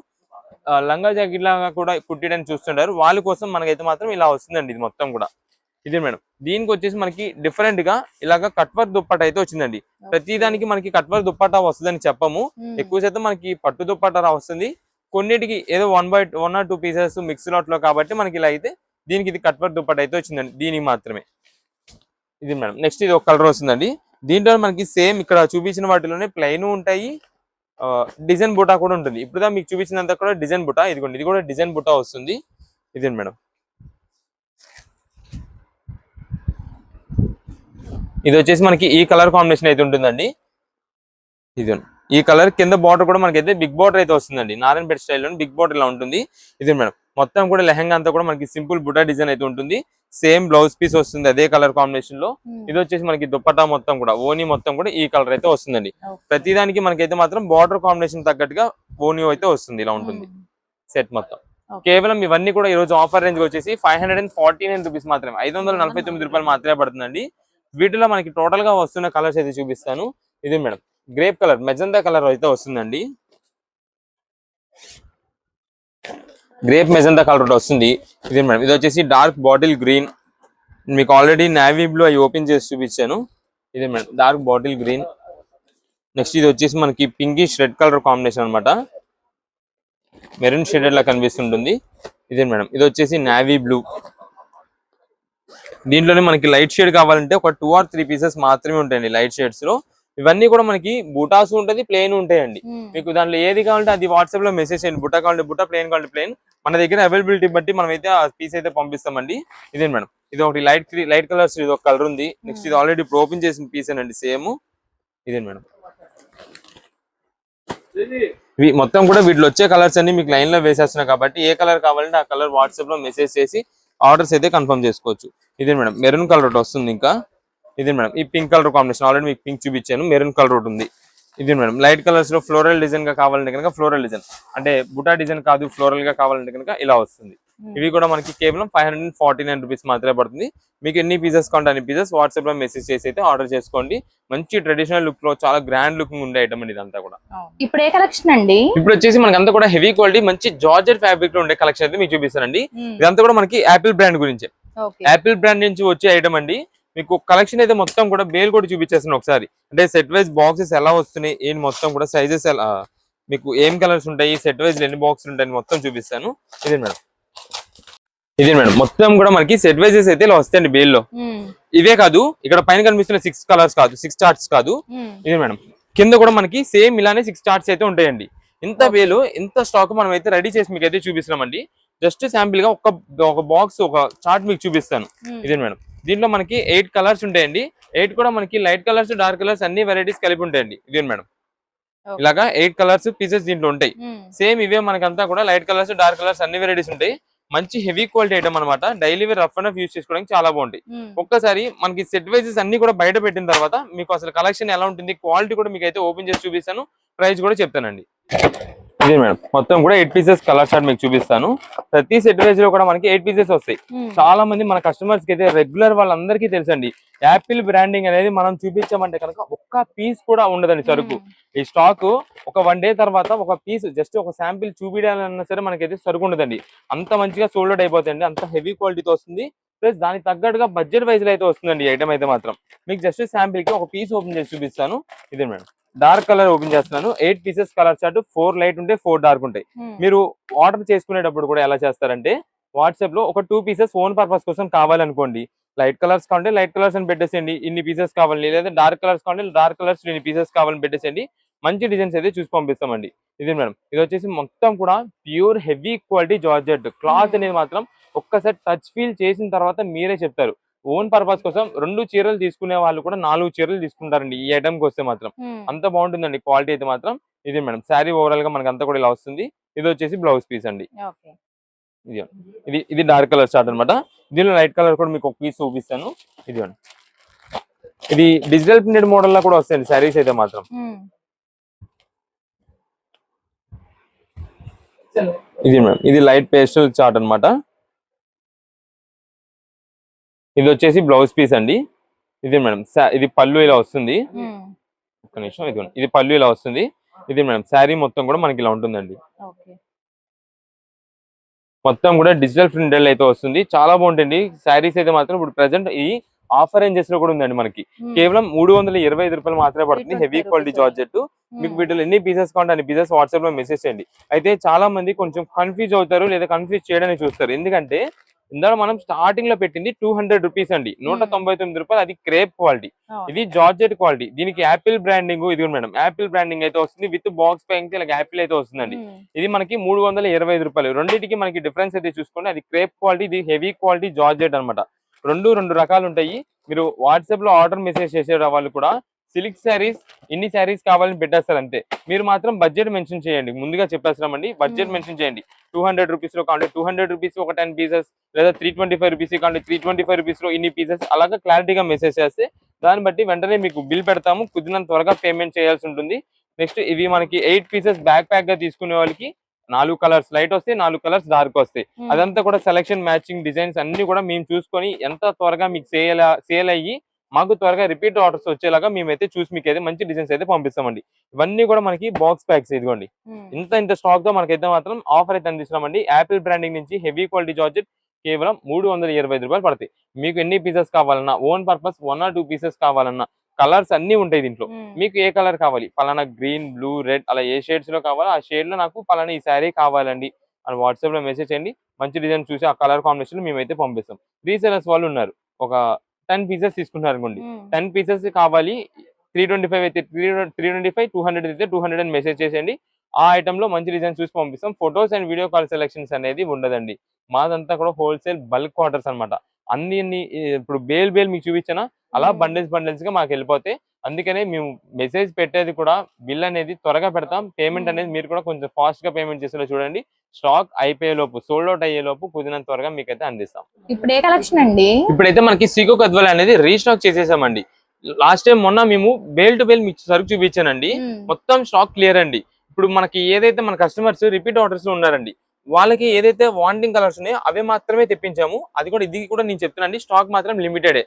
లంగా జాకెట్ లాగా కూడా కుట్టడానికి చూస్తుంటారు. వాళ్ళ కోసం మనకైతే మాత్రం ఇలా వస్తుందండి ఇది మొత్తం కూడా. ఇదే మేడం, దీనికి వచ్చేసి మనకి డిఫరెంట్ గా ఇలాగా కట్ వర్క్ దుప్పట అయితే వచ్చిందండి. ప్రతి దానికి మనకి కట్ వర్క్ దుప్పట వస్తుందని చెప్పము, ఎక్కువ శాతం మనకి పట్టు దుప్పట వస్తుంది. కొన్నిటికి ఏదో 1 or 2 పీసెస్ మిక్స్ లాట్ లో కాబట్టి మనకి ఇలా అయితే దీనికి ఇది కట్ వర్క్ దుప్పట అయితే వచ్చిందండి, దీనికి మాత్రమే. ఇది మేడం, నెక్స్ట్ ఇది ఒక కలర్ వస్తుందండి. దీంట్లో మనకి సేమ్ ఇక్కడ చూపించిన వాటిలోనే ప్లెయిన్ ఉంటాయి, డిజైన్ బుటా కూడా ఉంటుంది. ఇప్పుడు మీకు చూపించినంత కూడా డిజైన్ బుటా, ఇదిగోండి ఇది కూడా డిజైన్ బుటా వస్తుంది. ఇదే మేడం, ఇది వచ్చేసి మనకి ఈ కలర్ కాంబినేషన్ అయితే ఉంటుందండి. ఇది ఈ కలర్ కింద బార్డర్ కూడా మనకైతే బిగ్ బార్డర్ అయితే వస్తుందండి. నారాయణపేట స్టైల్లో బిగ్ బార్డర్ ఇలా ఉంటుంది. ఇది మేడం, మొత్తం కూడా లెహంగా అంతా కూడా మనకి సింపుల్ బుటా డిజైన్ అయితే ఉంటుంది. సేమ్ బ్లౌజ్ పీస్ వస్తుంది అదే కలర్ కాంబినేషన్ లో. ఇది వచ్చేసి మనకి దుప్పటా మొత్తం కూడా ఓనీ మొత్తం కూడా ఈ కలర్ అయితే వస్తుందండి. ప్రతిదానికి మనకైతే మాత్రం బార్డర్ కాంబినేషన్ తగ్గట్టుగా ఓనీ అయితే వస్తుంది. ఇలా ఉంటుంది సెట్ మొత్తం. కేవలం ఇవన్నీ కూడా ఈ రోజు ఆఫర్ రేంజ్ వచ్చేసి 549 రూపీస్ మాత్రమే, 549 రూపాయలు మాత్రమే పడుతుందండి. వీటిలో మనకి టోటల్ గా వస్తున్న కలర్స్ అయితే చూపిస్తాను. ఇది madam, grape colour magenta colour అయితే వస్తుందండి. గ్రేప్ మెజంతా కలర్ వస్తుంది. ఇది మేడం, ఇది వచ్చేసి డార్క్ బాటిల్ గ్రీన్. మీకు ఆల్రెడీ నావీ బ్లూ అవి ఓపెన్ చేసి చూపించాను. ఇదే madam, dark bottle green. Next ఇది వచ్చేసి మనకి పింకిష్ రెడ్ కలర్ కాంబినేషన్ అనమాట, మెరూన్ షేడెడ్ లా కనిపిస్తుంటుంది. ఇదే మేడం, ఇది వచ్చేసి నావీ బ్లూ. దీంట్లోనే మనకి లైట్ షేడ్ కావాలంటే ఒక 2 or 3 పీసెస్ మాత్రమే ఉంటాయండి లైట్ షేడ్స్ లో. ఇవన్నీ కూడా మనకి బుటాస్ ఉంటది, ప్లేన్ ఉంటాయండి. మీకు దాంట్లో ఏది కావాలంటే అది వాట్సాప్ లో మెసేజ్ చేయండి. బుటా కావాలంటే బుటా, ప్లేన్ కావాలంటే ప్లేన్. మన దగ్గర అవైలబిలిటీ బట్టి మనం అయితే ఆ పీస్ అయితే పంపిస్తామండి. ఇదే మేడం, ఇది ఒకటి లైట్ కలర్స్, ఇది ఒక కలర్ ఉంది. నెక్స్ట్ ఇది ఆల్రెడీ ఇప్పుడు ఓపెన్ చేసిన పీస్ అండి, సేమ్. ఇదే మేడం, ఇవి మొత్తం కూడా వీటిలో వచ్చే కలర్స్ అన్ని మీకు లైన్ లో వేసేస్తున్నా కాబట్టి ఏ కలర్ కావాలంటే ఆ కలర్ వాట్సాప్ లో మెసేజ్ చేసి ఆర్డర్స్ అయితే కన్ఫర్మ్ చేసుకోవచ్చు. ఇదే మేడం, మెరూన్ కలర్ ఒకటి వస్తుంది. ఇంకా ఇదే మేడం, ఈ పింక్ కలర్ కాంబినేషన్ ఆల్రెడీ మీకు పింక్ చూపించాను, మెరూన్ కలర్ ఒకటి ఉంది. ఇది మేడం, లైట్ కలర్స్ లో ఫ్లోరల్ డిజైన్ గా కావాలంటే కనుక ఫ్లోరల్ డిజైన్, అంటే బుటా డిజైన్ కాదు, ఫ్లోరల్ గా కావాలంటే కనుక ఇలా వస్తుంది. ఇవి కూడా మనకి కేవలం 549 రూపీస్ మాత్రమే పడుతుంది. మీకు ఎన్ని పీసెస్ కావాలంటే అన్ని పీసెస్ వాట్సాప్ లో మెసేజ్ చేసి అయితే ఆర్డర్ చేసుకోండి. మంచి ట్రెడిషనల్ లుక్ లో చాలా గ్రాండ్ లుకింగ్ ఉండే ఐటమ్ అండి ఇదంతా కూడా. ఇప్పుడు ఏ కలెక్షన్ అండి? ఇప్పుడు వచ్చేసి మనకి అంతా కూడా హెవీ క్వాలిటీ మంచి జార్జెట్ ఫ్యాబ్రిక్ లో ఉండే కలెక్షన్ అయితే మీకు చూపిస్తానండి. ఇదంతా కూడా మనకి యాపిల్ బ్రాండ్ గురించి, యాపిల్ బ్రాండ్ నుంచి వచ్చే ఐటమ్ అండి. మీకు కలెక్షన్ అయితే మొత్తం కూడా బేల్ కూడా చూపించేస్తాను ఒకసారి. అంటే సెట్ వైజ్ బాక్సెస్ ఎలా వస్తున్నాయి, ఏం మొత్తం కూడా సైజెస్ ఎలా, మీకు ఏం కలర్స్ ఉంటాయి, సెట్ వైజ్ ఎన్ని బాక్సులు ఉంటాయి మొత్తం చూపిస్తాను. ఇదే మేడం, ఇదే మేడం, మొత్తం కూడా మనకి సెట్ వైజెస్ అయితే ఇలా వస్తాయండి బేల్ లో. ఇవే కాదు, ఇక్కడ పైన కనిపిస్తున్న 6 కలర్స్ కాదు, 6 చార్ట్స్ కాదు. ఇదే మేడం, కింద కూడా మనకి సేమ్ ఇలానే 6 చార్ట్స్ అయితే ఉంటాయండి. ఇంత వేలు ఇంత స్టాక్ మనం అయితే రెడీ చేసి మీకు అయితే చూపిస్తున్నామండి. జస్ట్ శాంపిల్ గా ఒక బాక్స్, ఒక చార్ట్ మీకు చూపిస్తాను. ఇదే మేడం, దీంట్లో మనకి 8 కలర్స్ ఉంటాయండి. 8 కూడా మనకి లైట్ కలర్స్, డార్క్ కలర్స్ అన్ని వెరైటీస్ కలిపి ఉంటాయండి. ఇదే మేడం, ఇలాగా 8 కలర్స్ పీసెస్ దీంట్లో ఉంటాయి. సేమ్ ఇవే మనకంతా కూడా లైట్ కలర్స్, డార్క్ కలర్స్ అన్ని వెరైటీస్ ఉంటాయి. మంచి హెవీ క్వాలిటీ ఐటమ్ అనమాట. Daily wear rough and rough use చేసుకోవడానికి చాలా బాగుంటాయి. ఒక్కసారి మనకి సెట్ వైజెస్ అన్ని కూడా బయట పెట్టిన తర్వాత మీకు అసలు కలెక్షన్ ఎలా ఉంటుంది, క్వాలిటీ కూడా మీకు అయితే ఓపెన్ చేసి చూపిస్తాను, ప్రైస్ కూడా చెప్తానండి. ఇదే మేడం, మొత్తం కూడా 8 పీసెస్ కలర్ చార్ట్ మీకు చూపిస్తాను. ప్రతి సెట్ వైజ్ లో కూడా మనకి 8 పీసెస్ వస్తాయి. చాలా మంది మన కస్టమర్స్ కి అయితే రెగ్యులర్ వాళ్ళందరికీ తెలుసండి, యాపిల్ బ్రాండింగ్ అనేది మనం చూపించామంటే కనుక ఒక్క పీస్ కూడా ఉండదండి సరుకు. ఈ స్టాక్ ఒక 1 డే తర్వాత ఒక పీస్ జస్ట్ ఒక శాంపిల్ చూపించాలన్నా సరే మనకైతే సరుకు ఉండదండి. అంత మంచిగా సోల్డ్ అవుట్ అయిపోతుంది, అంత హెవీ క్వాలిటీతో వస్తుంది. ప్లస్ దానికి తగ్గట్టుగా బడ్జెట్ వైజ్ లో అయితే వస్తుందండి ఐటమ్ అయితే మాత్రం. మీకు జస్ట్ శాంపిల్ కి ఒక పీస్ ఓపెన్ చేసి చూపిస్తాను. ఇదే మేడం, డార్క్ కలర్ ఓపెన్ చేస్తున్నాను. 8 పీసెస్ కలర్ చార్ట్, 4 లైట్ ఉంటాయి, 4 డార్క్ ఉంటాయి. మీరు ఆర్డర్ చేసుకునేటప్పుడు కూడా ఎలా చేస్తారంటే వాట్సాప్ లో ఒక 2 పీసెస్ ఓన్ పర్పస్ కోసం కావాలనుకోండి, లైట్ కలర్స్ కావాలంటే లైట్ కలర్స్ అని పెట్టేసేయండి, ఇన్ని పీసెస్ కావాలి. లేదా డార్క్ కలర్స్ కావాలంటే డార్క్ కలర్స్ ఇన్ని పీసెస్ కావాలని పెట్టేసేయండి. మంచి డిజైన్స్ అయితే చూసి పంపిస్తామండి. ఇది మేడం, ఇది వచ్చేసి మొత్తం కూడా pure heavy quality georgette cloth అనేది మాత్రం ఒక్కసారి టచ్ ఫీల్ చేసిన తర్వాత మీరే చెప్తారు. ఓన్ పర్పస్ కోసం 2 చీరలు తీసుకునే వాళ్ళు కూడా 4 చీరలు తీసుకుంటారండి ఈ ఐటమ్ కి వస్తే మాత్రం. అంత బాగుంటుందండి క్వాలిటీ అయితే మాత్రం. ఇది మేడం, శారీ ఓవరాల్ గా మనకి అంతా కూడా ఇలా వస్తుంది. ఇది వచ్చేసి బ్లౌజ్ పీస్ అండి. ఇది ఇది డార్క్ కలర్ చార్ట్ అనమాట. దీనిలో లైట్ కలర్ కూడా మీకు ఒక పీస్ చూపిస్తాను. ఇది ఇది డిజిటల్ ప్రింటెడ్ మోడల్ లా కూడా వస్తాయండి శారీస్ అయితే మాత్రం. ఇది మేడం, ఇది లైట్ పేస్టల్ చార్ట్ అనమాట. ఇది వచ్చేసి బ్లౌజ్ పీస్ అండి. ఇది మేడం, ఇది పళ్ళు ఇలా వస్తుంది. ఒక్క నిమిషం, ఇది పళ్ళు ఇలా వస్తుంది. ఇది మేడం, శారీ మొత్తం కూడా మనకి ఇలా ఉంటుందండి. మొత్తం కూడా డిజిటల్ ప్రింటెడ్ అయితే వస్తుంది, చాలా బాగుంటుంది శారీస్ అయితే మాత్రం. ఇప్పుడు ప్రెసెంట్ ఈ ఆఫర్ రేంజెస్ లో కూడా ఉందండి మనకి. కేవలం 325 రూపాయలు మాత్రమే పడుతుంది, హెవీ క్వాలిటీ జార్జెట్. మీకు వీటిలో ఎన్ని పీసెస్ కావాలంటే అన్ని పీసెస్ వాట్సాప్ లో మెసేజ్ చేయండి. అయితే చాలా మంది కొంచెం కన్ఫ్యూజ్ అవుతారు, లేదా కన్ఫ్యూజ్ చేయడానికి చూస్తారు. ఎందుకంటే ఇందులో మనం స్టార్టింగ్ లో పెట్టింది 200 రూపీస్ అండి, 199 రూపాయలు. అది క్రేప్ క్వాలిటీ, ఇది జార్జెట్ క్వాలిటీ. దీనికి యాపిల్ బ్రాండింగ్, ఇది మేడం యాపిల్ బ్రాండింగ్ అయితే వస్తుంది, విత్ బాక్స్ ప్యాకింగ్ ఇలా యాపిల్ అయితే వస్తుందండి. ఇది మనకి 325 రూపాయలు. రెండింటికి మనకి డిఫరెన్స్ అయితే చూసుకోండి. అది క్రేప్ క్వాలిటీ, ఇది హెవీ క్వాలిటీ జార్జెట్ అనమాట. రెండు రకాలు ఉంటాయి. మీరు వాట్సాప్ లో ఆర్డర్ మెసేజ్ చేసే వాళ్ళు కూడా సిల్క్ శారీస్ ఇన్ని శారీస్ కావాలని పెట్టేస్తారు అంతే. మీరు మాత్రం బడ్జెట్ మెన్షన్ చేయండి, ముందుగా చెప్పేస్తామండి. బడ్జెట్ మెన్షన్ చేయండి. 200 రూపీస్ లో కావాలి 200 రూపీస్ ఒక 10 పీసెస్, లేదా 325 రూపీస్ కావాలి 325 రూపీస్ లో ఇన్ని పీసెస్, అలాగా క్లారిటీగా మెసేజ్ చేస్తే దాన్ని బట్టి వెంటనే మీకు బిల్ పెడతాము. కుదిరినంత త్వరగా పేమెంట్ చేయాల్సి ఉంటుంది. నెక్స్ట్ ఇవి మనకి 8 పీసెస్ బ్యాక్ ప్యాక్ గా తీసుకునే వాళ్ళకి 4 కలర్స్ లైట్ వస్తాయి, 4 కలర్స్ డార్క్ వస్తాయి. అదంతా కూడా సెలక్షన్, మ్యాచింగ్ డిజైన్స్ అన్ని కూడా మేము చూసుకొని ఎంత త్వరగా మీకు సేల్ అయ్యి మాకు త్వరగా రిపీట్ ఆర్డర్స్ వచ్చేలాగా మేమైతే చూసి మీకు అయితే మంచి డిజైన్స్ అయితే పంపిస్తామండి. ఇవన్నీ కూడా మనకి బాక్స్ ప్యాక్స్. ఇదిగోండి, ఇంత స్టాక్ తో మనకైతే మాత్రం ఆఫర్ అయితే అందిస్తున్నామండి. యాపిల్ బ్రాండింగ్ నుంచి హెవీ క్వాలిటీ జార్జెట్ కేవలం 325 రూపాయలు పడతాయి. మీకు ఎన్ని పీసెస్ కావాలన్నా, ఓన్ పర్పస్ 1 or 2 పీసెస్ కావాలన్నా, కలర్స్ అన్ని ఉంటాయి దీంట్లో. మీకు ఏ కలర్ కావాలి, పలానా గ్రీన్, బ్లూ, రెడ్ అలా ఏ షేడ్స్ లో కావాలో ఆ షేడ్ లో నాకు పలానా ఈ శారీ కావాలండి అని వాట్సాప్ లో మెసేజ్ చేయండి. మంచి డిజైన్ చూసి ఆ కలర్ కాంబినేషన్ మేమైతే పంపిస్తాం. రీసెలర్స్ వాళ్ళు ఉన్నారు, ఒక 10 పీసెస్ తీసుకుంటారు అనుకోండి, 10 పీసెస్ కావాలి, 325 అయితే 325, 200 అయితే 200 అని మెసేజ్ చేసేయండి. ఆ ఐటమ్ లో మంచి డిజైన్ చూసి పంపిస్తాం. Photos and video call selections అనేది ఉండదండి. మాదంతా కూడా హోల్సేల్ బల్క్ ఆర్డర్స్ అన్నమాట. అన్ని ఇప్పుడు బేల్ మీకు చూపించానా అలా బండిల్స్ గా మాకు వెళ్ళిపోతాయి. అందుకనే మేము మెసేజ్ పెట్టేది కూడా బిల్ అనేది త్వరగా పెడతాం. పేమెంట్ అనేది మీరు కూడా కొంచెం ఫాస్ట్ గా పేమెంట్ చేసేలా చూడండి. స్టాక్ అయిపోయే లోపు, సోల్డ్ అవుట్ అయ్యే లోపు కుదిరినంత త్వరగా మీకైతే అందిస్తాం. ఇప్పుడు ఏ కలెక్షన్ అండి? ఇప్పుడైతే మనకి సీకో గద్వాల్ అనేది రీస్టాక్ చేసేసామండి. లాస్ట్ టైం మొన్న మేము బేల్ టు బేల్ మీకు సరుకు చూపించానండి. మొత్తం స్టాక్ క్లియర్ అండి. ఇప్పుడు మనకి ఏదైతే మన కస్టమర్స్ రిపీట్ ఆర్డర్స్ లో ఉన్నారండి, వాళ్ళకి ఏదైతే వాంటింగ్ కలర్స్ ఉన్నాయో అవి మాత్రమే తెప్పించాము. ఇది కూడా నేను చెప్తున్నానండి, స్టాక్ మాత్రం లిమిటెడ్.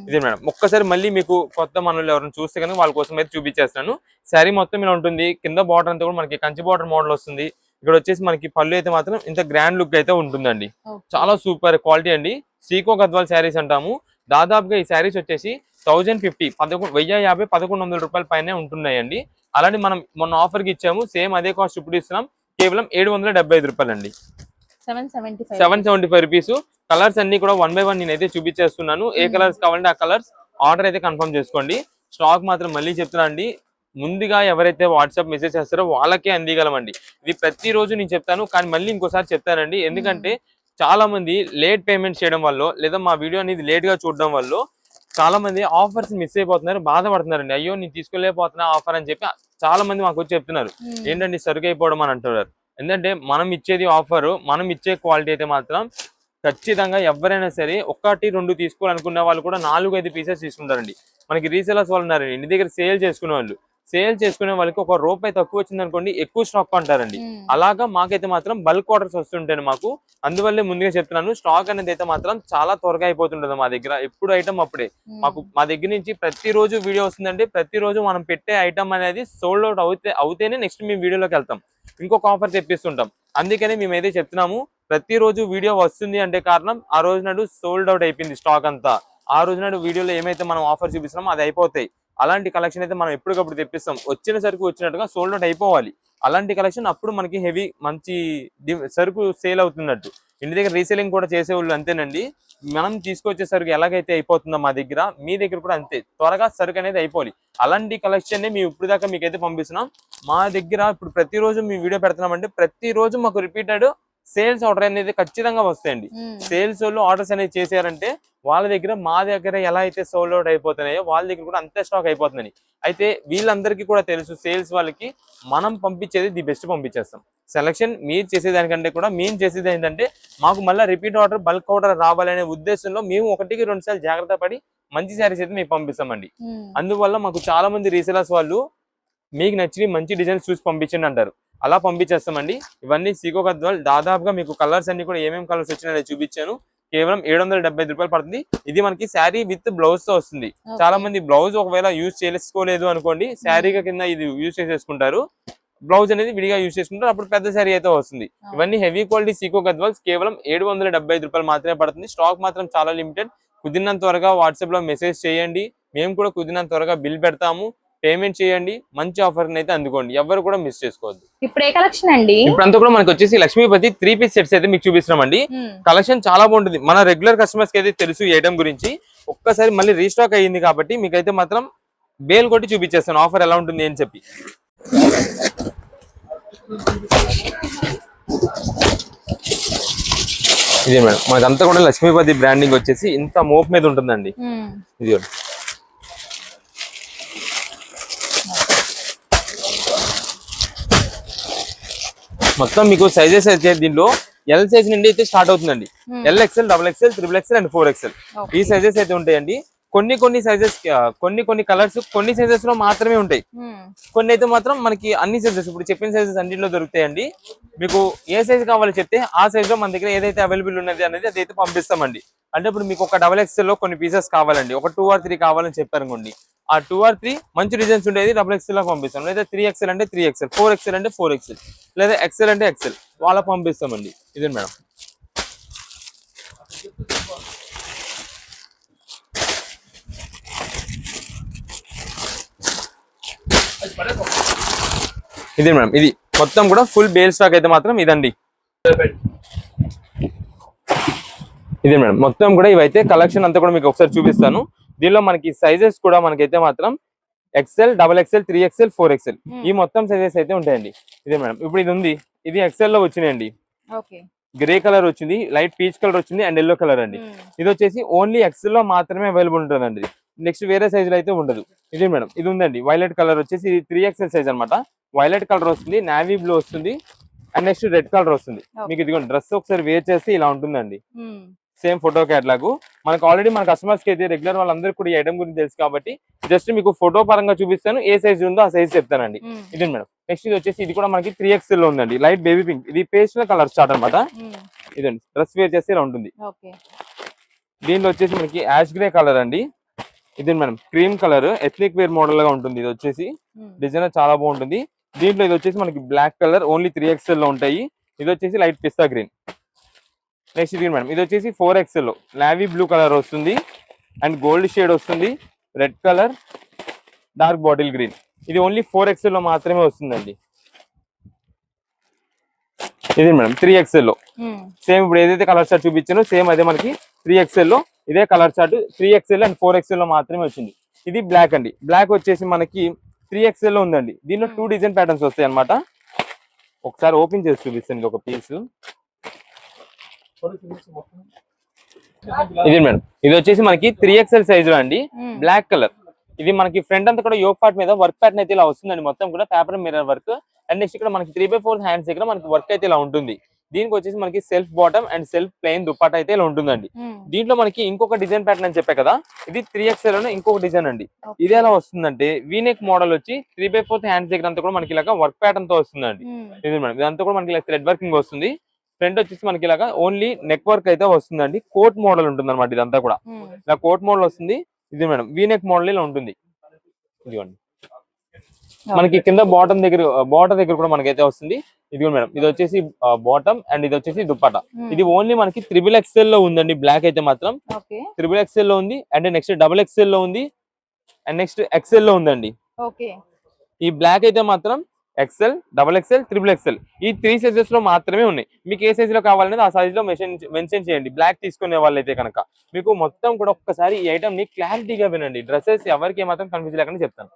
ఇది మేడం ఒక్కసారి మళ్ళీ మీకు కొత్త మనల్ని ఎవరైనా చూస్తే కనుక వాళ్ళ కోసం అయితే చూపించేస్తాను. శారీ మొత్తం ఇలా ఉంటుంది. కింద బార్డర్ అంతా కూడా మనకి కంచి బార్డర్ మోడల్ వస్తుంది. ఇక్కడ వచ్చేసి మనకి పళ్ళు అయితే మాత్రం ఇంత గ్రాండ్ లుక్ అయితే ఉంటుందండి. చాలా సూపర్ క్వాలిటీ అండి. సీకో గద్వాల్ శారీస్ అంటాము. దాదాపుగా ఈ శారీస్ వచ్చేసి 1050 1100 రూపాయల పైనే ఉంటున్నాయండి. అలానే మనం మొన్న ఆఫర్ కి ఇచ్చాము, సేమ్ అదే కాస్ట్ ఇప్పుడు ఇస్తున్నాం, కేవలం 775 రూపాయలు అండి. 775 రూపీస్. కలర్స్ అన్ని కూడా 1 by 1 నేనైతే చూపించేస్తున్నాను. ఏ కలర్స్ కావాలంటే ఆ కలర్స్ ఆర్డర్ అయితే కన్ఫర్మ్ చేసుకోండి. స్టాక్ మాత్రం మళ్ళీ చెప్తున్నా అండి, ముందుగా ఎవరైతే వాట్సాప్ మెసేజ్ చేస్తారో వాళ్ళకే అందిగలమండి. ఇది ప్రతిరోజు నేను చెప్తాను, కానీ మళ్ళీ ఇంకోసారి చెప్తానండి. ఎందుకంటే చాలా మంది లేట్ పేమెంట్ చేయడం వల్ల, లేదా మా వీడియో అనేది లేట్ గా చూడడం వల్ల చాలా మంది ఆఫర్స్ మిస్ అయిపోతున్నారు, బాధపడుతున్నారండి. అయ్యో నేను తీసుకోలేకపోతున్నా ఆఫర్ అని చెప్పి చాలా మంది మాకు వచ్చి చెప్తున్నారు. ఏంటంటే సరుకు అయిపోవడం అని అంటున్నారు. ఎందుకంటే మనం ఇచ్చేది ఆఫర్, మనం ఇచ్చే క్వాలిటీ అయితే మాత్రం ఖచ్చితంగా ఎవరైనా సరే 1, 2 తీసుకోవాలనుకునే వాళ్ళు కూడా 4, 5 పీసెస్ తీసుకుంటారండి. మనకి రీసేలర్స్ వాళ్ళు ఉన్నారండి, ఇంటి దగ్గర సేల్ చేసుకునే వాళ్ళకి ₹1 తక్కువ వచ్చింది అనుకోండి, ఎక్కువ స్టాక్ అంటారండి. అలాగా మాకైతే మాత్రం బల్క్ ఆర్డర్స్ వస్తుంటాయి మాకు. అందువల్లే ముందుగా చెప్తున్నాను, స్టాక్ అనేది అయితే మాత్రం చాలా త్వరగా అయిపోతుంటది మా దగ్గర. ఎప్పుడు ఐటమ్ అప్పుడే. మా దగ్గర నుంచి ప్రతిరోజు వీడియో వస్తుందంటే ప్రతిరోజు మనం పెట్టే ఐటమ్ అనేది సోల్డ్ అవుట్ అవుతేనే నెక్స్ట్ మేము వీడియోలోకి వెళ్తాం, ఇంకొక ఆఫర్ తెప్పిస్తుంటాం. అందుకని మేమైతే చెప్తున్నాము, ప్రతిరోజు వీడియో వస్తుంది అంటే కారణం ఆ రోజు నాడు సోల్డ్ అవుట్ అయిపోయింది స్టాక్ అంతా. ఆ రోజు నాడు వీడియోలో ఏమైతే మనం ఆఫర్ చూపిస్తున్నామో అది అయిపోతాయి. అలాంటి కలెక్షన్ అయితే మనం ఎప్పటికప్పుడు తెప్పిస్తాం. వచ్చిన సరుకు వచ్చినట్టుగా సోల్డ్ అవుట్ అయిపోవాలి. అలాంటి కలెక్షన్ అప్పుడు మనకి హెవీ మంచి సరుకు సేల్ అవుతున్నట్టు. ఇంటి దగ్గర రీసేలింగ్ కూడా చేసేవాళ్ళు అంతేనండి. మనం తీసుకొచ్చే సరుకు ఎలాగైతే అయిపోతుందో మా దగ్గర, మీ దగ్గర కూడా అంతే త్వరగా సరుకు అనేది అయిపోవాలి. అలాంటి కలెక్షన్ మేము ఇప్పుడు దాకా మీకైతే పంపిస్తున్నాం. మా దగ్గర ఇప్పుడు ప్రతిరోజు మేము వీడియో పెడుతున్నామంటే ప్రతిరోజు మాకు రిపీటెడ్ సేల్స్ ఆర్డర్ అనేది ఖచ్చితంగా వస్తాయండి. సేల్స్ వాళ్ళు ఆర్డర్స్ అనేది చేశారంటే వాళ్ళ దగ్గర మా దగ్గర ఎలా అయితే సోల్డ్ అవుట్ అయిపోతున్నాయో వాళ్ళ దగ్గర కూడా అంతే స్టాక్ అయిపోతుందని. అయితే వీళ్ళందరికీ కూడా తెలుసు, సేల్స్ వాళ్ళకి మనం పంపించేది ది బెస్ట్ పంపించేస్తాం. సెలక్షన్ మీరు చేసేదానికంటే కూడా మేము చేసేది ఏంటంటే, మాకు మళ్ళీ రిపీట్ ఆర్డర్, బల్క్ ఆర్డర్ రావాలనే ఉద్దేశంలో మేము 1కి 2 సార్లు జాగ్రత్త పడి మంచి శారీస్ అయితే మేము పంపిస్తామండి. అందువల్ల మాకు చాలా మంది రీసెలర్స్ వాళ్ళు మీకు నచ్చిన మంచి డిజైన్స్ చూసి పంపించండి అంటారు. అలా పంపించేస్తామండి. ఇవన్నీ సీకో గద్వాల్. దాదాపుగా మీకు కలర్స్ అన్ని కూడా ఏమేమి కలర్స్ వచ్చినాయో చూపించాను. కేవలం 775 రూపాయలు పడుతుంది. ఇది మనకి శారీ విత్ బ్లౌజ్ తో వస్తుంది. చాలా మంది బ్లౌజ్ ఒకవేళ యూజ్ చేసుకోలేదు అనుకోండి, శారీగా కింద ఇది యూజ్ చేసేసుకుంటారు, బ్లౌజ్ అనేది విడిగా యూజ్ చేసుకుంటారు, అప్పుడు పెద్ద శారీ అయితే వస్తుంది. ఇవన్నీ హెవీ క్వాలిటీ సీకో గద్వాల్స్ కేవలం 775 రూపాయలు మాత్రమే పడుతుంది. స్టాక్ మాత్రం చాలా లిమిటెడ్. కుదిరినంత త్వరగా వాట్సాప్ లో మెసేజ్ చేయండి, మేము కూడా కుదిరినంత త్వరగా బిల్ పెడతాము. పేమెంట్ చేయండి, మంచి ఆఫర్ అయితే అందుకోండి, ఎవరు కూడా మిస్ చేసుకోవద్దు. ఇప్పుడు ఏ కలెక్షన్ అండి? ఇప్పుడంతా కూడా మనకి వచ్చేసి లక్ష్మీపతి 3 పీస్ సెట్స్ అయితే మీకు చూపిస్తున్నామండి. కలెక్షన్ చాలా బాగుంటుంది. మన రెగ్యులర్ కస్టమర్స్ కి అయితే తెలుసు ఈ ఐటమ్ గురించి. ఒక్కసారి మళ్ళీ రీస్టాక్ అయ్యింది కాబట్టి మీకైతే మాత్రం బేల్ కొట్టి చూపించేస్తాను ఆఫర్ ఎలా ఉంటుంది అని చెప్పి. ఇదే మేడం, మనకంతా కూడా లక్ష్మీపతి బ్రాండింగ్ వచ్చేసి ఇంత మోప్ మీద ఉంటుందండి. ఇది మొత్తం మీకు సైజెస్ అయితే దీనిలో ఎల్ సైజ్ నుండి అయితే స్టార్ట్ అవుతుందండి. LXL, XXL, XXL and 4XL ఈ సైజెస్ అయితే ఉంటాయండి. కొన్ని సైజెస్, కొన్ని కలర్స్ కొన్ని సైజెస్ లో మాత్రమే ఉంటాయి. కొన్ని అయితే మాత్రం మనకి అన్ని సైజెస్, ఇప్పుడు చెప్పిన సైజెస్ అన్నింటిలో దొరుకుతాయండి. మీకు ఏ సైజ్ కావాలో చెప్తే ఆ సైజ్ లో మన దగ్గర ఏదైతే అవైలబుల్ ఉన్నది అనేది అదైతే పంపిస్తామండి. అంటే ఇప్పుడు మీకు ఒక XXL లో కొన్ని పీసెస్ కావాలండి, ఒక 2 or 3 కావాలని చెప్పారనుకోండి, ఆ 2 or 3 మంచి డిజైన్స్ ఉండేది XXL లో పంపిస్తాం. లేదా 3XL అంటే 3XL, 4XL అంటే 4XL, లేదా XL అంటే XL వాళ్ళ పంపిస్తామండి. ఇదే మేడం. ఇదే మేడం, ఇది మొత్తం కూడా ఫుల్ బేల్ స్టాక్ అయితే మాత్రం ఇదండి. ఇదే మేడం, మొత్తం కూడా ఇవైతే కలెక్షన్ అంతా కూడా మీకు ఒకసారి చూపిస్తాను. దీనిలో మనకి సైజెస్ కూడా మనకైతే మాత్రం XL, double XL, 3XL, 4XL ఈ మొత్తం సైజెస్ అయితే ఉంటాయండి. ఇదే మేడం. ఇప్పుడు ఇది ఉంది, ఇది ఎక్సెల్ లో వచ్చినాయండి. గ్రే కలర్ వచ్చింది, లైట్ పీచ్ కలర్ వచ్చింది అండ్ ఎల్లో కలర్ అండి. ఇది వచ్చేసి ఓన్లీ ఎక్సెల్ లో మాత్రమే అవైలబుల్ ఉంటుందండి. నెక్స్ట్ వేరే సైజులో అయితే ఉండదు. ఇదే మేడం, ఇది ఉందండి వైలెట్ కలర్ వచ్చేసి, ఇది 3XL సైజ్ అనమాట. వైలెట్ కలర్ వస్తుంది, నావీ బ్లూ వస్తుంది అండ్ నెక్స్ట్ రెడ్ కలర్ వస్తుంది. మీకు ఇదిగోండి డ్రెస్ ఒకసారి వేర్ చేస్తే ఇలా ఉంటుందండి. Same photo catalogue. మనకు ఆల్రెడీ మన కస్టమర్స్ కి అయితే రెగ్యులర్ వాళ్ళందరికీ కూడా ఈ ఐటమ్ గురించి తెలుసు కాబట్టి జస్ట్ మీకు ఫోటో పరంగా చూపిస్తాను, ఏ సైజ్ ఉందో ఆ సైజ్ చెప్తానండి. ఇదే మేడం. నెక్స్ట్ ఇది వచ్చేసి, ఇది కూడా మనకి 3XL లో ఉందండి, లైట్ బేబీ పింక్. ఇది పేస్టల్ కలర్ స్టార్ట్ అనమాట. ఇదండి, డ్రెస్ వేర్ చేస్తే ఇలా ఉంటుంది. దీనిలో వచ్చేసి మనకి యాష్ గ్రే కలర్ అండి. ఇది madam cream colour, ethnic wear model గా ఉంటుంది. ఇది వచ్చేసి డిజైన్ చాలా బాగుంటుంది. దీంట్లో ఇది వచ్చేసి మనకి బ్లాక్ కలర్, ఓన్లీ 3XL లో ఉంటాయి. ఇది వచ్చేసి లైట్ పిస్తా గ్రీన్. నెక్స్ట్ ఇది మేడం, ఇది వచ్చేసి 4XL లో నావీ బ్లూ కలర్ వస్తుంది అండ్ గోల్డ్ షేడ్ వస్తుంది, red colour, dark bottle green. ఇది ఓన్లీ 4XL లో మాత్రమే వస్తుందండి. ఇది మేడం 3XL లో సేమ్ ఇప్పుడు ఏదైతే కలర్ చార్ట్ చూపించానో సేమ్ అదే మనకి 3XL లో ఇదే colour chart 3XL and 4XL లో మాత్రమే వచ్చింది. ఇది బ్లాక్ అండి. బ్లాక్ వచ్చేసి మనకి 3XL లో ఉందండి. దీనిలో 2 డిజైన్ ప్యాటర్న్స్ వస్తాయి అనమాట. ఒకసారి ఓపెన్ చేసి చూపిస్తాను ఒక పీస్. ఇది మేడం, ఇది వచ్చేసి మనకి 3XL సైజ్ లో అండి, బ్లాక్ కలర్. ఇది మనకి ఫ్రంట్ అంతా కూడా యోక్ పార్ట్ మీద వర్క్ ప్యాటర్న్ అయితే ఇలా వస్తుందండి, మొత్తం కూడా paper mirror work. And next ఇక్కడ మనకి 3/4 హ్యాండ్స్ దగ్గర మనకి వర్క్ అయితే ఇలా ఉంటుంది. దీనికి వచ్చేసి మనకి self bottom and self plain dupatta అయితే ఇలా ఉంటుందండి. దీంట్లో మనకి ఇంకొక డిజైన్ ప్యాటర్న్ అని చెప్పే కదా, ఇది 3XL లోనే ఇంకొక డిజైన్ అండి. ఇది ఎలా వస్తుందంటే వీనెక్ మోడల్ వచ్చి 3/4 హ్యాండ్స్ దగ్గర అంతా కూడా మనకి ఇలాగా వర్క్ ప్యాటర్న్ తో వస్తుందండి. ఇది మేడం, ఇదంతా కూడా మనకి ఇలా థ్రెడ్ వర్కింగ్ వస్తుంది. ఫ్రంట్ వచ్చేసి మనకి ఇలాగా ఓన్లీ నెక్ వర్క్ అయితే వస్తుందండి. కోట్ మోడల్ ఉంటుంది అనమాట. ఇదంతా కూడా ఇలా కోట్ మోడల్ వస్తుంది. ఇది మేడం వీనెక్ మోడల్ ఇలా ఉంటుంది. ఇదిగోండి, మనకి కింద బాటమ్ దగ్గర కూడా మనకైతే వస్తుంది. ఇది మేడం, ఇది వచ్చేసి బాటమ్ అండ్ ఇది వచ్చేసి దుపట్టా. ఇది ఓన్లీ మనకి 3XL లో ఉందండి. బ్లాక్ అయితే మాత్రం 3XL లో ఉంది అండ్ నెక్స్ట్ XXL లో ఉంది అండ్ నెక్స్ట్ XL లో ఉందండి. ఈ బ్లాక్ అయితే మాత్రం XL, XXL, XXL ఈ 3 సైజెస్ లో మాత్రమే ఉన్నాయి. మీకు ఏ సైజ్ లో కావాలనేది ఆ సైజ్ లో మెన్షన్ చేయండి. బ్లాక్ తీసుకునే వాళ్ళైతే కనుక మీకు మొత్తం కూడా ఒక్కసారి ఈ ఐటమ్ ని క్లారిటీగా వినండి. డ్రెస్సెస్ ఎవరికి ఏమాత్రం కన్ఫ్యూజ్ లేకుండా చెప్తాను.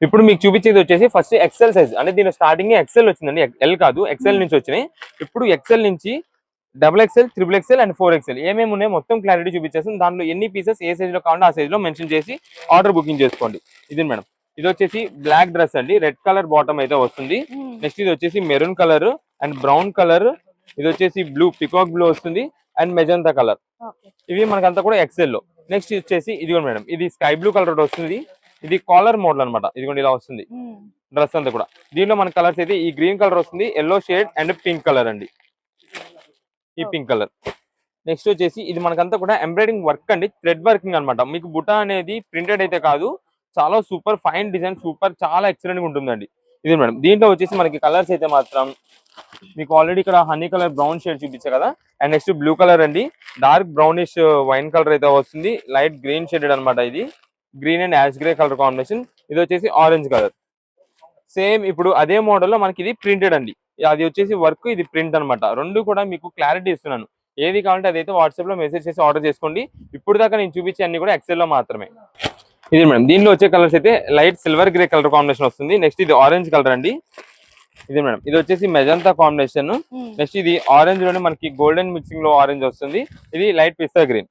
ఇప్పుడు మీకు చూపించేది వచ్చేసి ఫస్ట్ XL సైజ్, అంటే దీని స్టార్టింగ్ XL వచ్చిందండి, L కాదు XL నుంచి వచ్చినాయి. ఇప్పుడు XL నుంచి XXL, XXL అండ్ 4XL ఏమేమి ఉన్నాయి మొత్తం క్లారిటీ చూపించేస్తాను. దాంట్లో ఎన్ని పీసెస్ ఏ సైజ్ లో కావాలో ఆ సైజ్ లో మెన్షన్ చేసి ఆర్డర్ బుకింగ్ చేసుకోండి. ఇది మేడం, ఇది వచ్చేసి బ్లాక్ డ్రెస్ అండి, రెడ్ కలర్ బాటమ్ అయితే వస్తుంది. నెక్స్ట్ ఇది వచ్చేసి maroon colour and brown colour. ఇది వచ్చేసి బ్లూ, పికాక్ బ్లూ వస్తుంది అండ్ మెజంతా కలర్. ఇవి మనకంతా కూడా XL లో. నెక్స్ట్ వచ్చేసి ఇది మేడం, ఇది స్కై బ్లూ కలర్ వస్తుంది. ఇది కాలర్ మోడల్ అనమాట. ఇదిగోండి ఇలా వస్తుంది డ్రెస్ అంతా కూడా. దీనిలో మన కలర్స్ అయితే ఈ గ్రీన్ కలర్ వస్తుంది, yellow shade and pink colour అండి. ఈ పింక్ కలర్. నెక్స్ట్ వచ్చేసి ఇది మనకంతా కూడా ఎంబ్రాయిడింగ్ వర్క్ అండి, థ్రెడ్ వర్కింగ్ అనమాట. మీకు బుటా అనేది ప్రింటెడ్ అయితే కాదు, చాలా సూపర్ ఫైన్ డిజైన్, సూపర్ చాలా ఎక్సలెంట్ గా ఉంటుందండి. ఇది మేడం, దీంట్లో వచ్చేసి మనకి కలర్స్ అయితే మాత్రం మీకు ఆల్రెడీ ఇక్కడ హనీ కలర్ బ్రౌన్ షేడ్ చూపించా కదా. అండ్ నెక్స్ట్ బ్లూ కలర్ అండి, డార్క్ బ్రౌనిష్ వైన్ కలర్ అయితే వస్తుంది, లైట్ గ్రీన్ షేడెడ్ అనమాట. ఇది green and ash grey colour combination. ఇది వచ్చేసి ఆరెంజ్ కలర్. సేమ్ ఇప్పుడు అదే మోడల్ లో మనకి ఇది ప్రింటెడ్ అండి, అది వచ్చేసి వర్క్, ఇది ప్రింట్ అనమాట. రెండు కూడా మీకు క్లారిటీ ఇస్తున్నాను. ఏది కావాలంటే అదైతే వాట్సాప్ లో మెసేజ్ చేసి ఆర్డర్ చేసుకోండి. ఇప్పుడు దాకా నేను చూపించే అన్ని కూడా XL లో మాత్రమే. ఇది మేడం, దీనిలో వచ్చే కలర్స్ అయితే light silver grey colour combination వస్తుంది. నెక్స్ట్ ఇది ఆరెంజ్ కలర్ అండి. ఇది మేడం, ఇది వచ్చేసి మెజంతా కాంబినేషన్. నెక్స్ట్ ఇది ఆరెంజ్ లోనే మనకి గోల్డెన్ మిక్సింగ్ లో ఆరెంజ్ వస్తుంది. ఇది లైట్ పిస్తా గ్రీన్.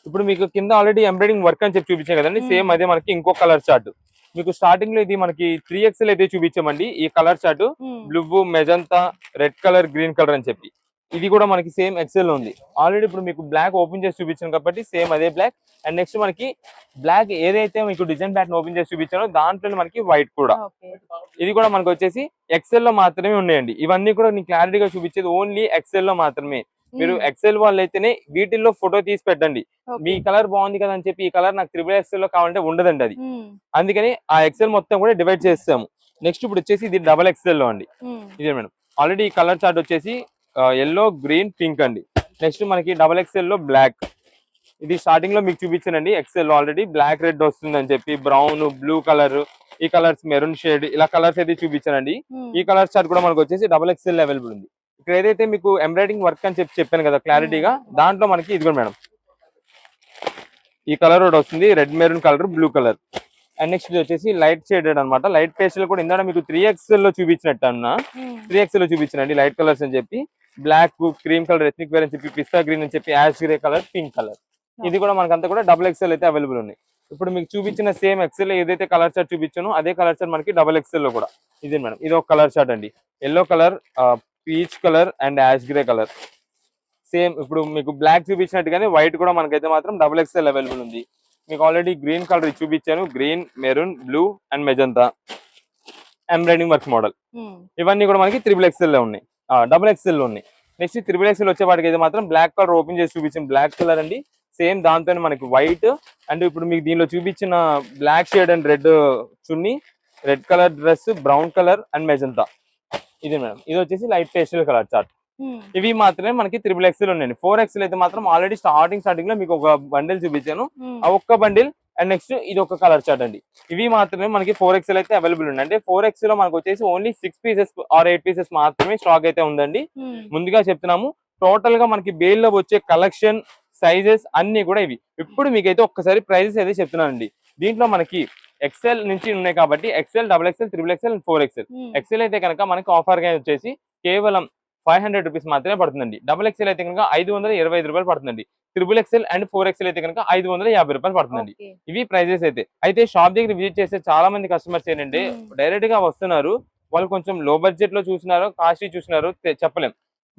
ఇప్పుడు మీకు కింద ఆల్రెడీ ఎంబ్రాయిడింగ్ వర్క్ అని చెప్పి చూపించాం కదండి, సేమ్ అదే మనకి ఇంకో కలర్ చార్ట్. మీకు స్టార్టింగ్ లో ఇది మనకి 3XL అయితే చూపించామండి. ఈ colour chart blue, magenta, red colour, green colour అని చెప్పి ఇది కూడా మనకి సేమ్ XL ఉంది. ఆల్రెడీ ఇప్పుడు మీకు బ్లాక్ ఓపెన్ చేసి చూపించాను కాబట్టి సేమ్ అదే బ్లాక్. అండ్ నెక్స్ట్ మనకి బ్లాక్ ఏదైతే మీకు డిజైన్ ప్యాటర్న్ ఓపెన్ చేసి చూపించానో దాంట్లో మనకి వైట్ కూడా. ఇది కూడా మనకి వచ్చేసి XL లో మాత్రమే ఉన్నాయండి. ఇవన్నీ కూడా నేను క్లారిటీగా చూపించేది ఓన్లీ XL లో మాత్రమే. మీరు XL వాళ్ళు అయితేనే వీటిల్లో ఫోటో తీసి పెట్టండి. మీ కలర్ బాగుంది కదా అని చెప్పి ఈ కలర్ నాకు XXL లో కావాలంటే ఉండదండి అది. అందుకని ఆ XL మొత్తం కూడా డివైడ్ చేస్తాము. నెక్స్ట్ ఇప్పుడు వచ్చేసి ఇది XXL లో అండి. ఇదే మేడం, ఆల్రెడీ ఈ కలర్ చార్ట్ వచ్చేసి ఎల్లో, గ్రీన్, పింక్ అండి. నెక్స్ట్ మనకి XXL లో బ్లాక్. ఇది స్టార్టింగ్ లో మీకు చూపించానండి XL ఆల్రెడీ బ్లాక్, రెడ్ వస్తుంది అని చెప్పి, బ్రౌన్, బ్లూ కలర్, ఈ కలర్స్ మెరూన్ షేడ్, ఇలా కలర్స్ అయితే చూపించానండి. ఈ కలర్ చార్ట్ కూడా మనకు వచ్చేసి XXL అవైలబుల్ ఉంది. ఇక్కడ ఏదైతే మీకు ఎంబ్రాయిడింగ్ వర్క్ అని చెప్పాను కదా క్లారిటీగా, దాంట్లో మనకి ఇదిగో మేడం ఈ కలర్ ఒకటి వస్తుంది, red maroon colour, blue colour. And next ఇది వచ్చేసి లైట్ షేడెడ్ అనమాట. లైట్ పేస్టల్ కూడా ఇందాక మీకు 3XL లో చూపించినట్టు అన్న 3XL లో చూపించినండి లైట్ కలర్స్ అని చెప్పి. Black, cream colour, ethnic wear అని చెప్పి, పిస్తా గ్రీన్ అని చెప్పి, ash grey colour, pink colour. ఇది కూడా మనకంతా కూడా XXL అయితే అవైలబుల్ ఉన్నాయి. ఇప్పుడు మీకు చూపించిన సేమ్ ఎక్సెల్ ఏదైతే కలర్ చార్ట్ చూపించానో అదే కలర్ చార్ట్ మనకి XXL లో కూడా ఇదే మేడం. ఇది ఒక కలర్ చార్ట్ అండి. Yellow colour, peach colour and ash grey colour. Same ఇప్పుడు మీకు బ్లాక్ చూపించినట్టుగానే వైట్ కూడా మనకైతే మాత్రం XXL అవైలబుల్ ఉంది. మీకు ఆల్రెడీ గ్రీన్ కలర్ చూపించాను. Green, maroon, blue and magenta embroidering work model. ఇవన్నీ కూడా మనకి XXL లో ఉన్నాయి, XXL లో ఉన్నాయి. నెక్స్ట్ XXL వచ్చేవాడికి అయితే మాత్రం బ్లాక్ కలర్ ఓపెన్ చేసి చూపించిన బ్లాక్ కలర్ అండి. సేమ్ దాంతో మనకి వైట్ అండ్ ఇప్పుడు మీకు దీనిలో చూపించిన బ్లాక్ షేడ్ అండ్ రెడ్ చున్నీ, red colour dress, brown colour and magenta. ఇది మేడం. ఇది వచ్చేసి లైట్ పేస్టల్ కలర్ చార్ట్. ఇవి మాత్రమే మనకి XXL ఉన్నాయండి. 4XL అయితే మాత్రం ఆల్రెడీ స్టార్టింగ్ లో మీకు ఒక బండిల్ చూపించాను. ఆ ఒక్క బండిల్ అండ్ నెక్స్ట్ ఇది ఒక కలర్ చార్ట్ అండి. ఇవి మాత్రమే మనకి 4XL అయితే అవైలబుల్ ఉంది. అంటే 4XL లో మనకు వచ్చేసి ఓన్లీ 6 పీసెస్ ఆర్ 8 పీసెస్ మాత్రమే స్టాక్ అయితే ఉందండి. ముందుగా చెప్తున్నాము, టోటల్ గా మనకి బేల్ లో వచ్చే కలెక్షన్, సైజెస్ అన్ని కూడా ఇవి. ఇప్పుడు మీకైతే ఒక్కసారి ప్రైజెస్ అయితే చెప్తున్నానండి. దీంట్లో మనకి XL నుంచి ఉన్నాయి కాబట్టి XL, XXL, XXL and 4XL. XL అయితే కనుక మనకి ఆఫర్ గా వచ్చేసి కేవలం 500 రూపీస్ మాత్రమే పడుతుందండి. XXL అయితే కనుక 525 రూపాయలు పడుతుందండి. XXL అండ్ 4XL అయితే కనుక 550 రూపాయలు పడుతుందండి. ఇవి ప్రైజెస్ అయితే షాప్ దగ్గర విజిట్ చేస్తే చాలా మంది కస్టమర్స్ ఏంటంటే డైరెక్ట్ గా వస్తున్నారు. వాళ్ళు కొంచెం లో బడ్జెట్ లో చూసినారో, కాస్ట్లీ చూసినారో చెప్పలేం.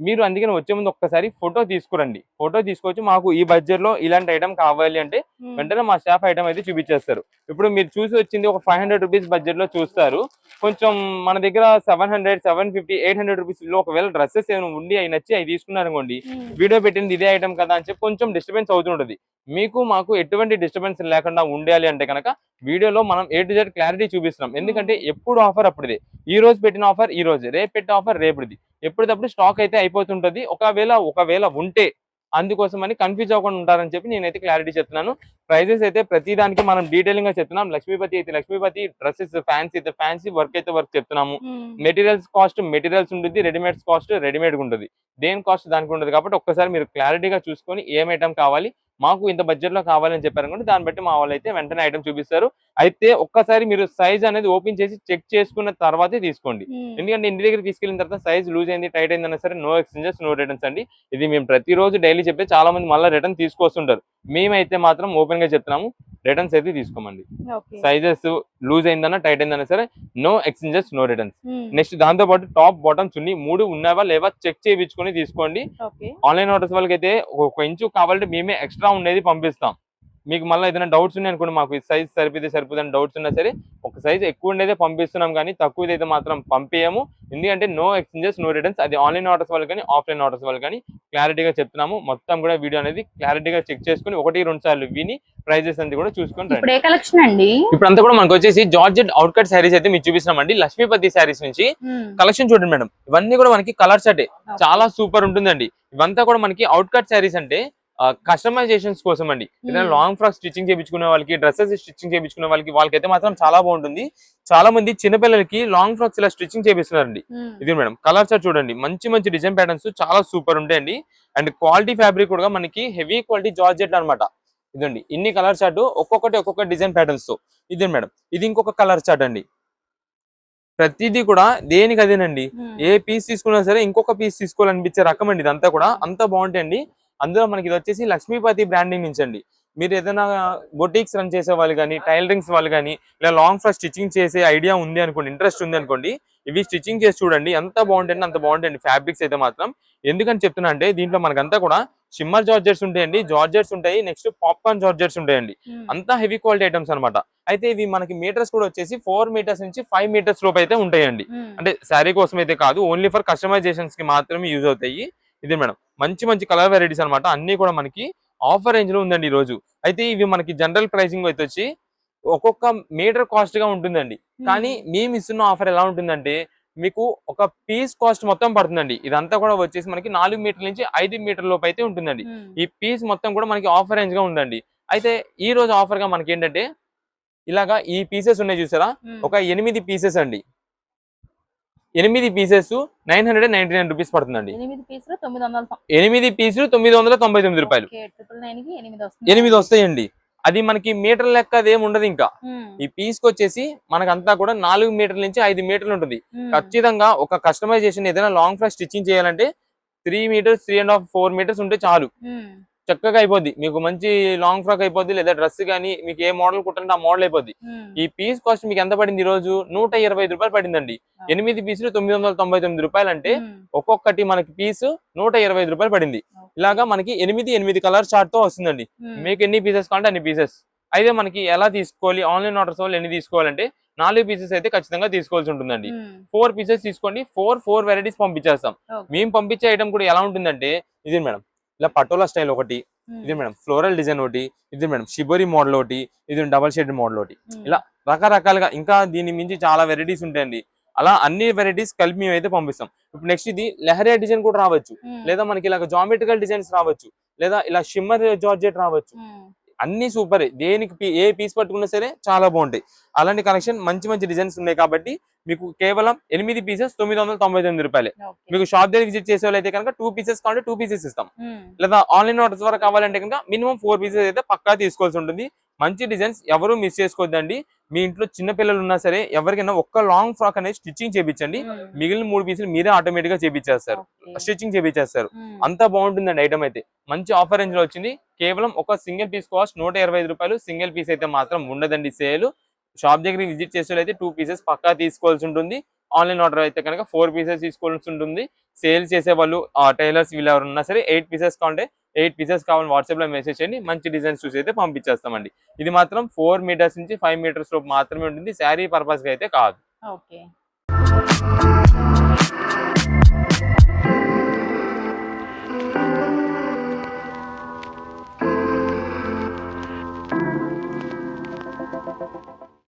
మీరు అందుకని వచ్చే ముందు ఒక్కసారి ఫోటో తీసుకురండి. ఫోటో తీసుకొచ్చి మాకు ఈ బడ్జెట్ లో ఇలాంటి ఐటమ్ కావాలి అంటే వెంటనే మా స్టాఫ్ ఐటమ్ అయితే చూపించేస్తారు. ఇప్పుడు మీరు చూసి వచ్చింది ఒక 500 రూపీస్ బడ్జెట్ లో చూస్తారు. కొంచెం మన దగ్గర 700, 750, 800 రూపీస్ లో ఒకవేళ డ్రెస్సెస్ ఏమైనా ఉండి అవి నచ్చి అవి తీసుకున్నారు అనుకోండి, వీడియో పెట్టింది ఇదే ఐటమ్ కదా అని చెప్పి కొంచెం డిస్టర్బెన్స్ అవుతుంటది. మీకు మాకు ఎటువంటి డిస్టర్బెన్స్ లేకుండా ఉండాలి అంటే కనుక వీడియోలో మనం A to Z క్లారిటీ చూపిస్తున్నాం. ఎందుకంటే ఎప్పుడు ఆఫర్ అప్పుడుదే. ఈ రోజు పెట్టిన ఆఫర్ ఈ రోజు, రేపు పెట్టిన ఆఫర్ రేపుది. ఎప్పటికప్పుడు స్టాక్ అయితే అయిపోతుంటది. ఒకవేళ ఉంటే అందుకోసమని కన్ఫ్యూజ్ అవ్వకుండా ఉంటారని చెప్పి నేనైతే క్లారిటీ చెప్తున్నాను. ప్రైజెస్ అయితే ప్రతి దానికి మనం డీటెయిలింగ్ గా చెప్తున్నాం. లక్ష్మీపతి అయితే లక్ష్మీపతి, డ్రెస్సెస్ ఫ్యాన్సీ అయితే ఫ్యాన్సీ, వర్క్ అయితే వర్క్ చెప్తున్నాము. మెటీరియల్స్ కాస్ట్ మెటీరియల్స్ ఉంటుంది, రెడీమేడ్స్ కాస్ట్ రెడీమేడ్ ఉంటుంది. దేని కాస్ట్ దానికి ఉంటుంది. కాబట్టి ఒక్కసారి మీరు క్లారిటీగా చూసుకొని ఏం ఐటమ్ కావాలి, మాకు ఇంత బడ్జెట్ లో కావాలని చెప్పారనుకోండి, దాన్ని బట్టి మా వాళ్ళు అయితే వెంటనే ఐటమ్ చూపిస్తారు. అయితే ఒక్కసారి మీరు సైజ్ అనేది ఓపెన్ చేసి చెక్ చేసుకున్న తర్వాతే తీసుకోండి. ఎందుకంటే ఇంటి దగ్గర తీసుకెళ్లిన తర్వాత సైజ్ లూజ్ అయింది, టైట్ అయింది అన్నా సరే నో ఎక్స్చేంజెస్, నో రిటర్న్స్ అండి. ఇది మేము ప్రతిరోజు డైలీ చెప్తే చాలా మంది మళ్ళీ రిటర్న్ తీసుకొస్తుంటారు. మేమైతే మాత్రం ఓపెన్ గా చెప్తున్నాము, రిటర్న్స్ అయితే తీసుకోమండి. సైజెస్ లూజ్ అయిందన్నా, టైట్ అయిందన్నా సరే no exchanges, no returns. Next దాంతో పాటు టాప్, బాటమ్, చున్నీ 3 ఉన్నావా లేవా చెక్ చేయించుకొని తీసుకోండి. ఆన్లైన్ ఆర్డర్స్ వాళ్ళకి అయితే ఒక ఇంచు కావాలంటే మేమే ఎక్స్ట్రా ఉండేది పంపిస్తాం. మీకు మళ్ళీ ఏదైనా డౌట్స్ ఉన్నాయి అనుకోండి, మాకు ఈ సైజ్ సరిపోదని డౌట్స్ ఉన్నా సరే ఒక సైజ్ ఎక్కువ ఉండేదే పంపిస్తున్నాం, కానీ తక్కువది అయితే మాత్రం పంపించము. ఎందుకంటే నో ఎక్స్చేంజెస్, నో రిటర్న్స్. అది ఆన్లైన్ ఆర్డర్స్ వాళ్ళు కానీ ఆఫ్లైన్ ఆర్డర్స్ వాళ్ళు కానీ క్లారిటీగా చెప్తున్నాము. మొత్తం కూడా వీడియో అనేది క్లారిటీగా చెక్ చేసుకుని 1-2 సార్లు విని ప్రైజెస్ అంతా కూడా చూసుకొని ఇప్పుడు ఏ కలెక్షన్ అండి? ఇప్పుడు అంతా కూడా మనకు వచ్చేసి జార్జెట్ అవుట్ కట్ శారీస్ అయితే మీకు చూపిస్తున్నామండి. లక్ష్మీపతి శారీస్ నుంచి కలెక్షన్ చూడండి మేడం. ఇవన్నీ కూడా మనకి కలర్ షర్టే, చాలా సూపర్ ఉంటుందండి. ఇవంతా కూడా మనకి అవుట్ కట్ శారీస్ అంటే కస్టమైజేషన్స్ కోసం అండి. ఏదైనా లాంగ్ ఫ్రాక్ స్టిచ్చింగ్ చేయించుకునే వాళ్ళకి, డ్రెస్సెస్ స్టిచ్చింగ్ చేయించుకునే వాళ్ళకైతే మాత్రం చాలా బాగుంటుంది. చాలా మంది చిన్నపిల్లలకి లాంగ్ ఫ్రాక్స్ ఇలా స్టిచ్చింగ్ చేపిస్తున్నారండి. ఇది మేడం కలర్ చార్ట్ చూడండి. మంచి మంచి డిజైన్ ప్యాటర్న్స్ చాలా సూపర్ ఉంటాయండి. అండ్ క్వాలిటీ ఫ్యాబ్రిక్ కూడా మనకి హెవీ క్వాలిటీ జార్జెట్ అనమాట. ఇదండి ఇన్ని కలర్ చార్ట్, ఒక్కొక్క డిజైన్ ప్యాటర్న్స్ తో. ఇదే మేడం. ఇది ఇంకొక కలర్ చార్ట్ అండి. ప్రతిదీ కూడా దేనికి అదేనండి. ఏ పీస్ తీసుకున్నా సరే ఇంకొక పీస్ తీసుకోవాలనిపించే రకం అండి. ఇదంతా కూడా అంత బాగుంటాయండి. అందులో మనకి ఇది వచ్చేసి లక్ష్మీపతి బ్రాండింగ్ నుంచి అండి. మీరు ఏదైనా బొటిక్స్ రన్ చేసే వాళ్ళు కానీ, టైలరింగ్స్ వాళ్ళు కానీ, ఇలా లాంగ్ ఫ్రాక్ స్టిచ్చింగ్ చేసే ఐడియా ఉంది అనుకోండి, ఇంట్రెస్ట్ ఉంది అనుకోండి, ఇవి స్టిచ్చింగ్ చేసి చూడండి. ఎంత బాగుంటుంది, అంత బాగుంటాయండి ఫ్యాబ్రిక్స్ అయితే మాత్రం. ఎందుకని చెప్తున్నా అంటే దీంట్లో మనకంతా కూడా షిమ్మర్ జార్జెట్స్ ఉంటాయండి, జార్జెట్స్ ఉంటాయి, నెక్స్ట్ పాప్కార్న్ జార్జెట్స్ ఉంటాయండి. అంతా హెవీ క్వాలిటీ ఐటమ్స్ అనమాట. అయితే ఇవి మనకి మీటర్స్ కూడా వచ్చేసి 4 మీటర్స్ నుంచి 5 మీటర్స్ లోపు అయితే ఉంటాయండి. అంటే శారీ కోసం అయితే కాదు, ఓన్లీ ఫర్ కస్టమైజేషన్స్ కి మాత్రమే యూజ్ అవుతాయి. ఇది మేడం మంచి మంచి కలర్ వెరైటీస్ అనమాట. అన్ని కూడా మనకి ఆఫర్ రేంజ్ లో ఉందండి ఈ రోజు. అయితే ఇవి మనకి జనరల్ ప్రైసింగ్ అయితే వచ్చి ఒక్కొక్క మీటర్ కాస్ట్ గా ఉంటుందండి. కానీ మేము ఇస్తున్న ఆఫర్ ఎలా ఉంటుందంటే మీకు ఒక పీస్ కాస్ట్ మొత్తం పడుతుందండి. ఇదంతా కూడా వచ్చేసి మనకి 4 మీటర్ల నుంచి 5 మీటర్ల లోపు అయితే ఉంటుందండి. ఈ పీస్ మొత్తం కూడా మనకి ఆఫర్ రేంజ్ గా ఉందండి. అయితే ఈ రోజు ఆఫర్ గా మనకి ఏంటంటే ఇలాగా ఈ పీసెస్ ఉన్నాయి చూసారా, ఒక 8 పీసెస్ అండి. 8 పీసెస్ 999 రూపీస్ పడుతుందండి. 8 పీసులు 999 రూపాయలు. 8 వస్తాయండి. అది మనకి మీటర్ లెక్క అదేం ఉండదు. ఇంకా ఈ పీస్ కి వచ్చేసి మనకంతా కూడా 4 మీటర్ల నుంచి 5 మీటర్లు ఉంటుంది. ఖచ్చితంగా ఒక కస్టమైజేషన్ ఏదైనా లాంగ్ ఫ్రాక్ స్టిచ్చింగ్ చేయాలంటే 3 మీటర్స్ 3.5 4 మీటర్స్ ఉంటే చాలు, చక్కగా అయిపోద్ది. మీకు మంచి లాంగ్ ఫ్రాక్ అయిపోద్ది, లేదా డ్రెస్ కానీ మీకు ఏ మోడల్ కుట్టాలంటే ఆ మోడల్ అయిపోద్ది. ఈ పీస్ కాస్ట్ మీకు ఎంత పడింది? ఈ రోజు 125 రూపాయలు పడిందండి. 8 పీసులు 999 రూపాయలు అంటే ఒక్కొక్కటి మనకి పీసు 125 రూపాయలు పడింది. ఇలాగా మనకి 8 కలర్ చార్ట్ తో వస్తుందండి. మీకు ఎన్ని పీసెస్ కావాలంటే అన్ని పీసెస్. అయితే మనకి ఎలా తీసుకోవాలి, ఆన్లైన్ ఆర్డర్స్ వాళ్ళు ఎన్ని తీసుకోవాలంటే 4 పీసెస్ అయితే ఖచ్చితంగా తీసుకోవాల్సి ఉంటుందండి. 4 పీసెస్ తీసుకోండి, 4 వెరైటీస్ పంపించేస్తాం. మేము పంపించే ఐటమ్ కూడా ఎలా ఉంటుందంటే, ఇది మేడం ఇలా పటోలా స్టైల్ ఒకటి, ఇది మేడం ఫ్లోరల్ డిజైన్ ఒకటి, ఇది మేడం షిబోరి మోడల్ ఒకటి, ఇది డబల్ షేడ్ మోడల్ ఒకటి, ఇలా రకరకాలుగా ఇంకా దీని మించి చాలా వెరైటీస్ ఉంటాయండి. అలా అన్ని వెరైటీస్ కలిపి మేము అయితే పంపిస్తాం. ఇప్పుడు నెక్స్ట్ ఇది లెహరియా డిజైన్ కూడా రావచ్చు, లేదా మనకి ఇలా జామెట్రికల్ డిజైన్స్ రావచ్చు, లేదా ఇలా షిమ్మర్ జార్జెట్ రావచ్చు. అన్ని సూపర్. దేనికి ఏ పీస్ పట్టుకున్నా సరే చాలా బాగుంటాయి. అలాంటి కలెక్షన్ మంచి మంచి డిజైన్స్ ఉన్నాయి కాబట్టి మీకు కేవలం 8 పీసెస్ 999 రూపాయలే. మీకు షాప్ దగ్గర విజిట్ చేసే వాళ్ళు అయితే కనుక 2 పీసెస్ కావాలంటే 2 పీసెస్ ఇస్తాం, లేదా ఆన్లైన్ ఆర్డర్స్ ద్వారా కావాలంటే కనుక మినిమం 4 పీసెస్ అయితే పక్కా తీసుకోవాల్సి ఉంటుంది. మంచి డిజైన్స్ ఎవరు మిస్ చేసుకోవద్దండి. మీ ఇంట్లో చిన్న పిల్లలు ఉన్నా సరే ఎవరికైనా ఒక్క లాంగ్ ఫ్రాక్ అనేది స్టిచ్చింగ్ చేయించండి, మిగిలిన 3 పీసులు మీరే ఆటోమేటిక్ గా చేపించేస్తారు, స్టిచ్చింగ్ చేపించేస్తారు. అంతా బాగుంటుందండి. ఐటమ్ అయితే మంచి ఆఫర్ రేంజ్ లో వచ్చింది. కేవలం ఒక సింగిల్ పీస్ కాస్ట్ 125 రూపాయలు. సింగిల్ పీస్ అయితే మాత్రం ఉండదండి సేల్. షాప్ దగ్గర విజిట్ చేసే అయితే 2 పీసెస్ పక్కా తీసుకోవాల్సి ఉంటుంది. ఆన్లైన్ ఆర్డర్ అయితే కనుక 4 పీసెస్ తీసుకోవాల్సి ఉంటుంది. సేల్ చేసే వాళ్ళు టైలర్స్ వీళ్ళు ఎవరు ఉన్నా సరే 8 పీసెస్ కావాలంటే 8 పీసెస్ కావాలి, వాట్సాప్ లో మెసేజ్ చేయండి. మంచి డిజైన్స్ చూసి అయితే పంపించేస్తామండి. ఇది మాత్రం 4 మీటర్స్ నుంచి 5 మీటర్స్ లోపు మాత్రమే ఉంటుంది, శారీ పర్పస్ గా అయితే కాదు. ఓకే.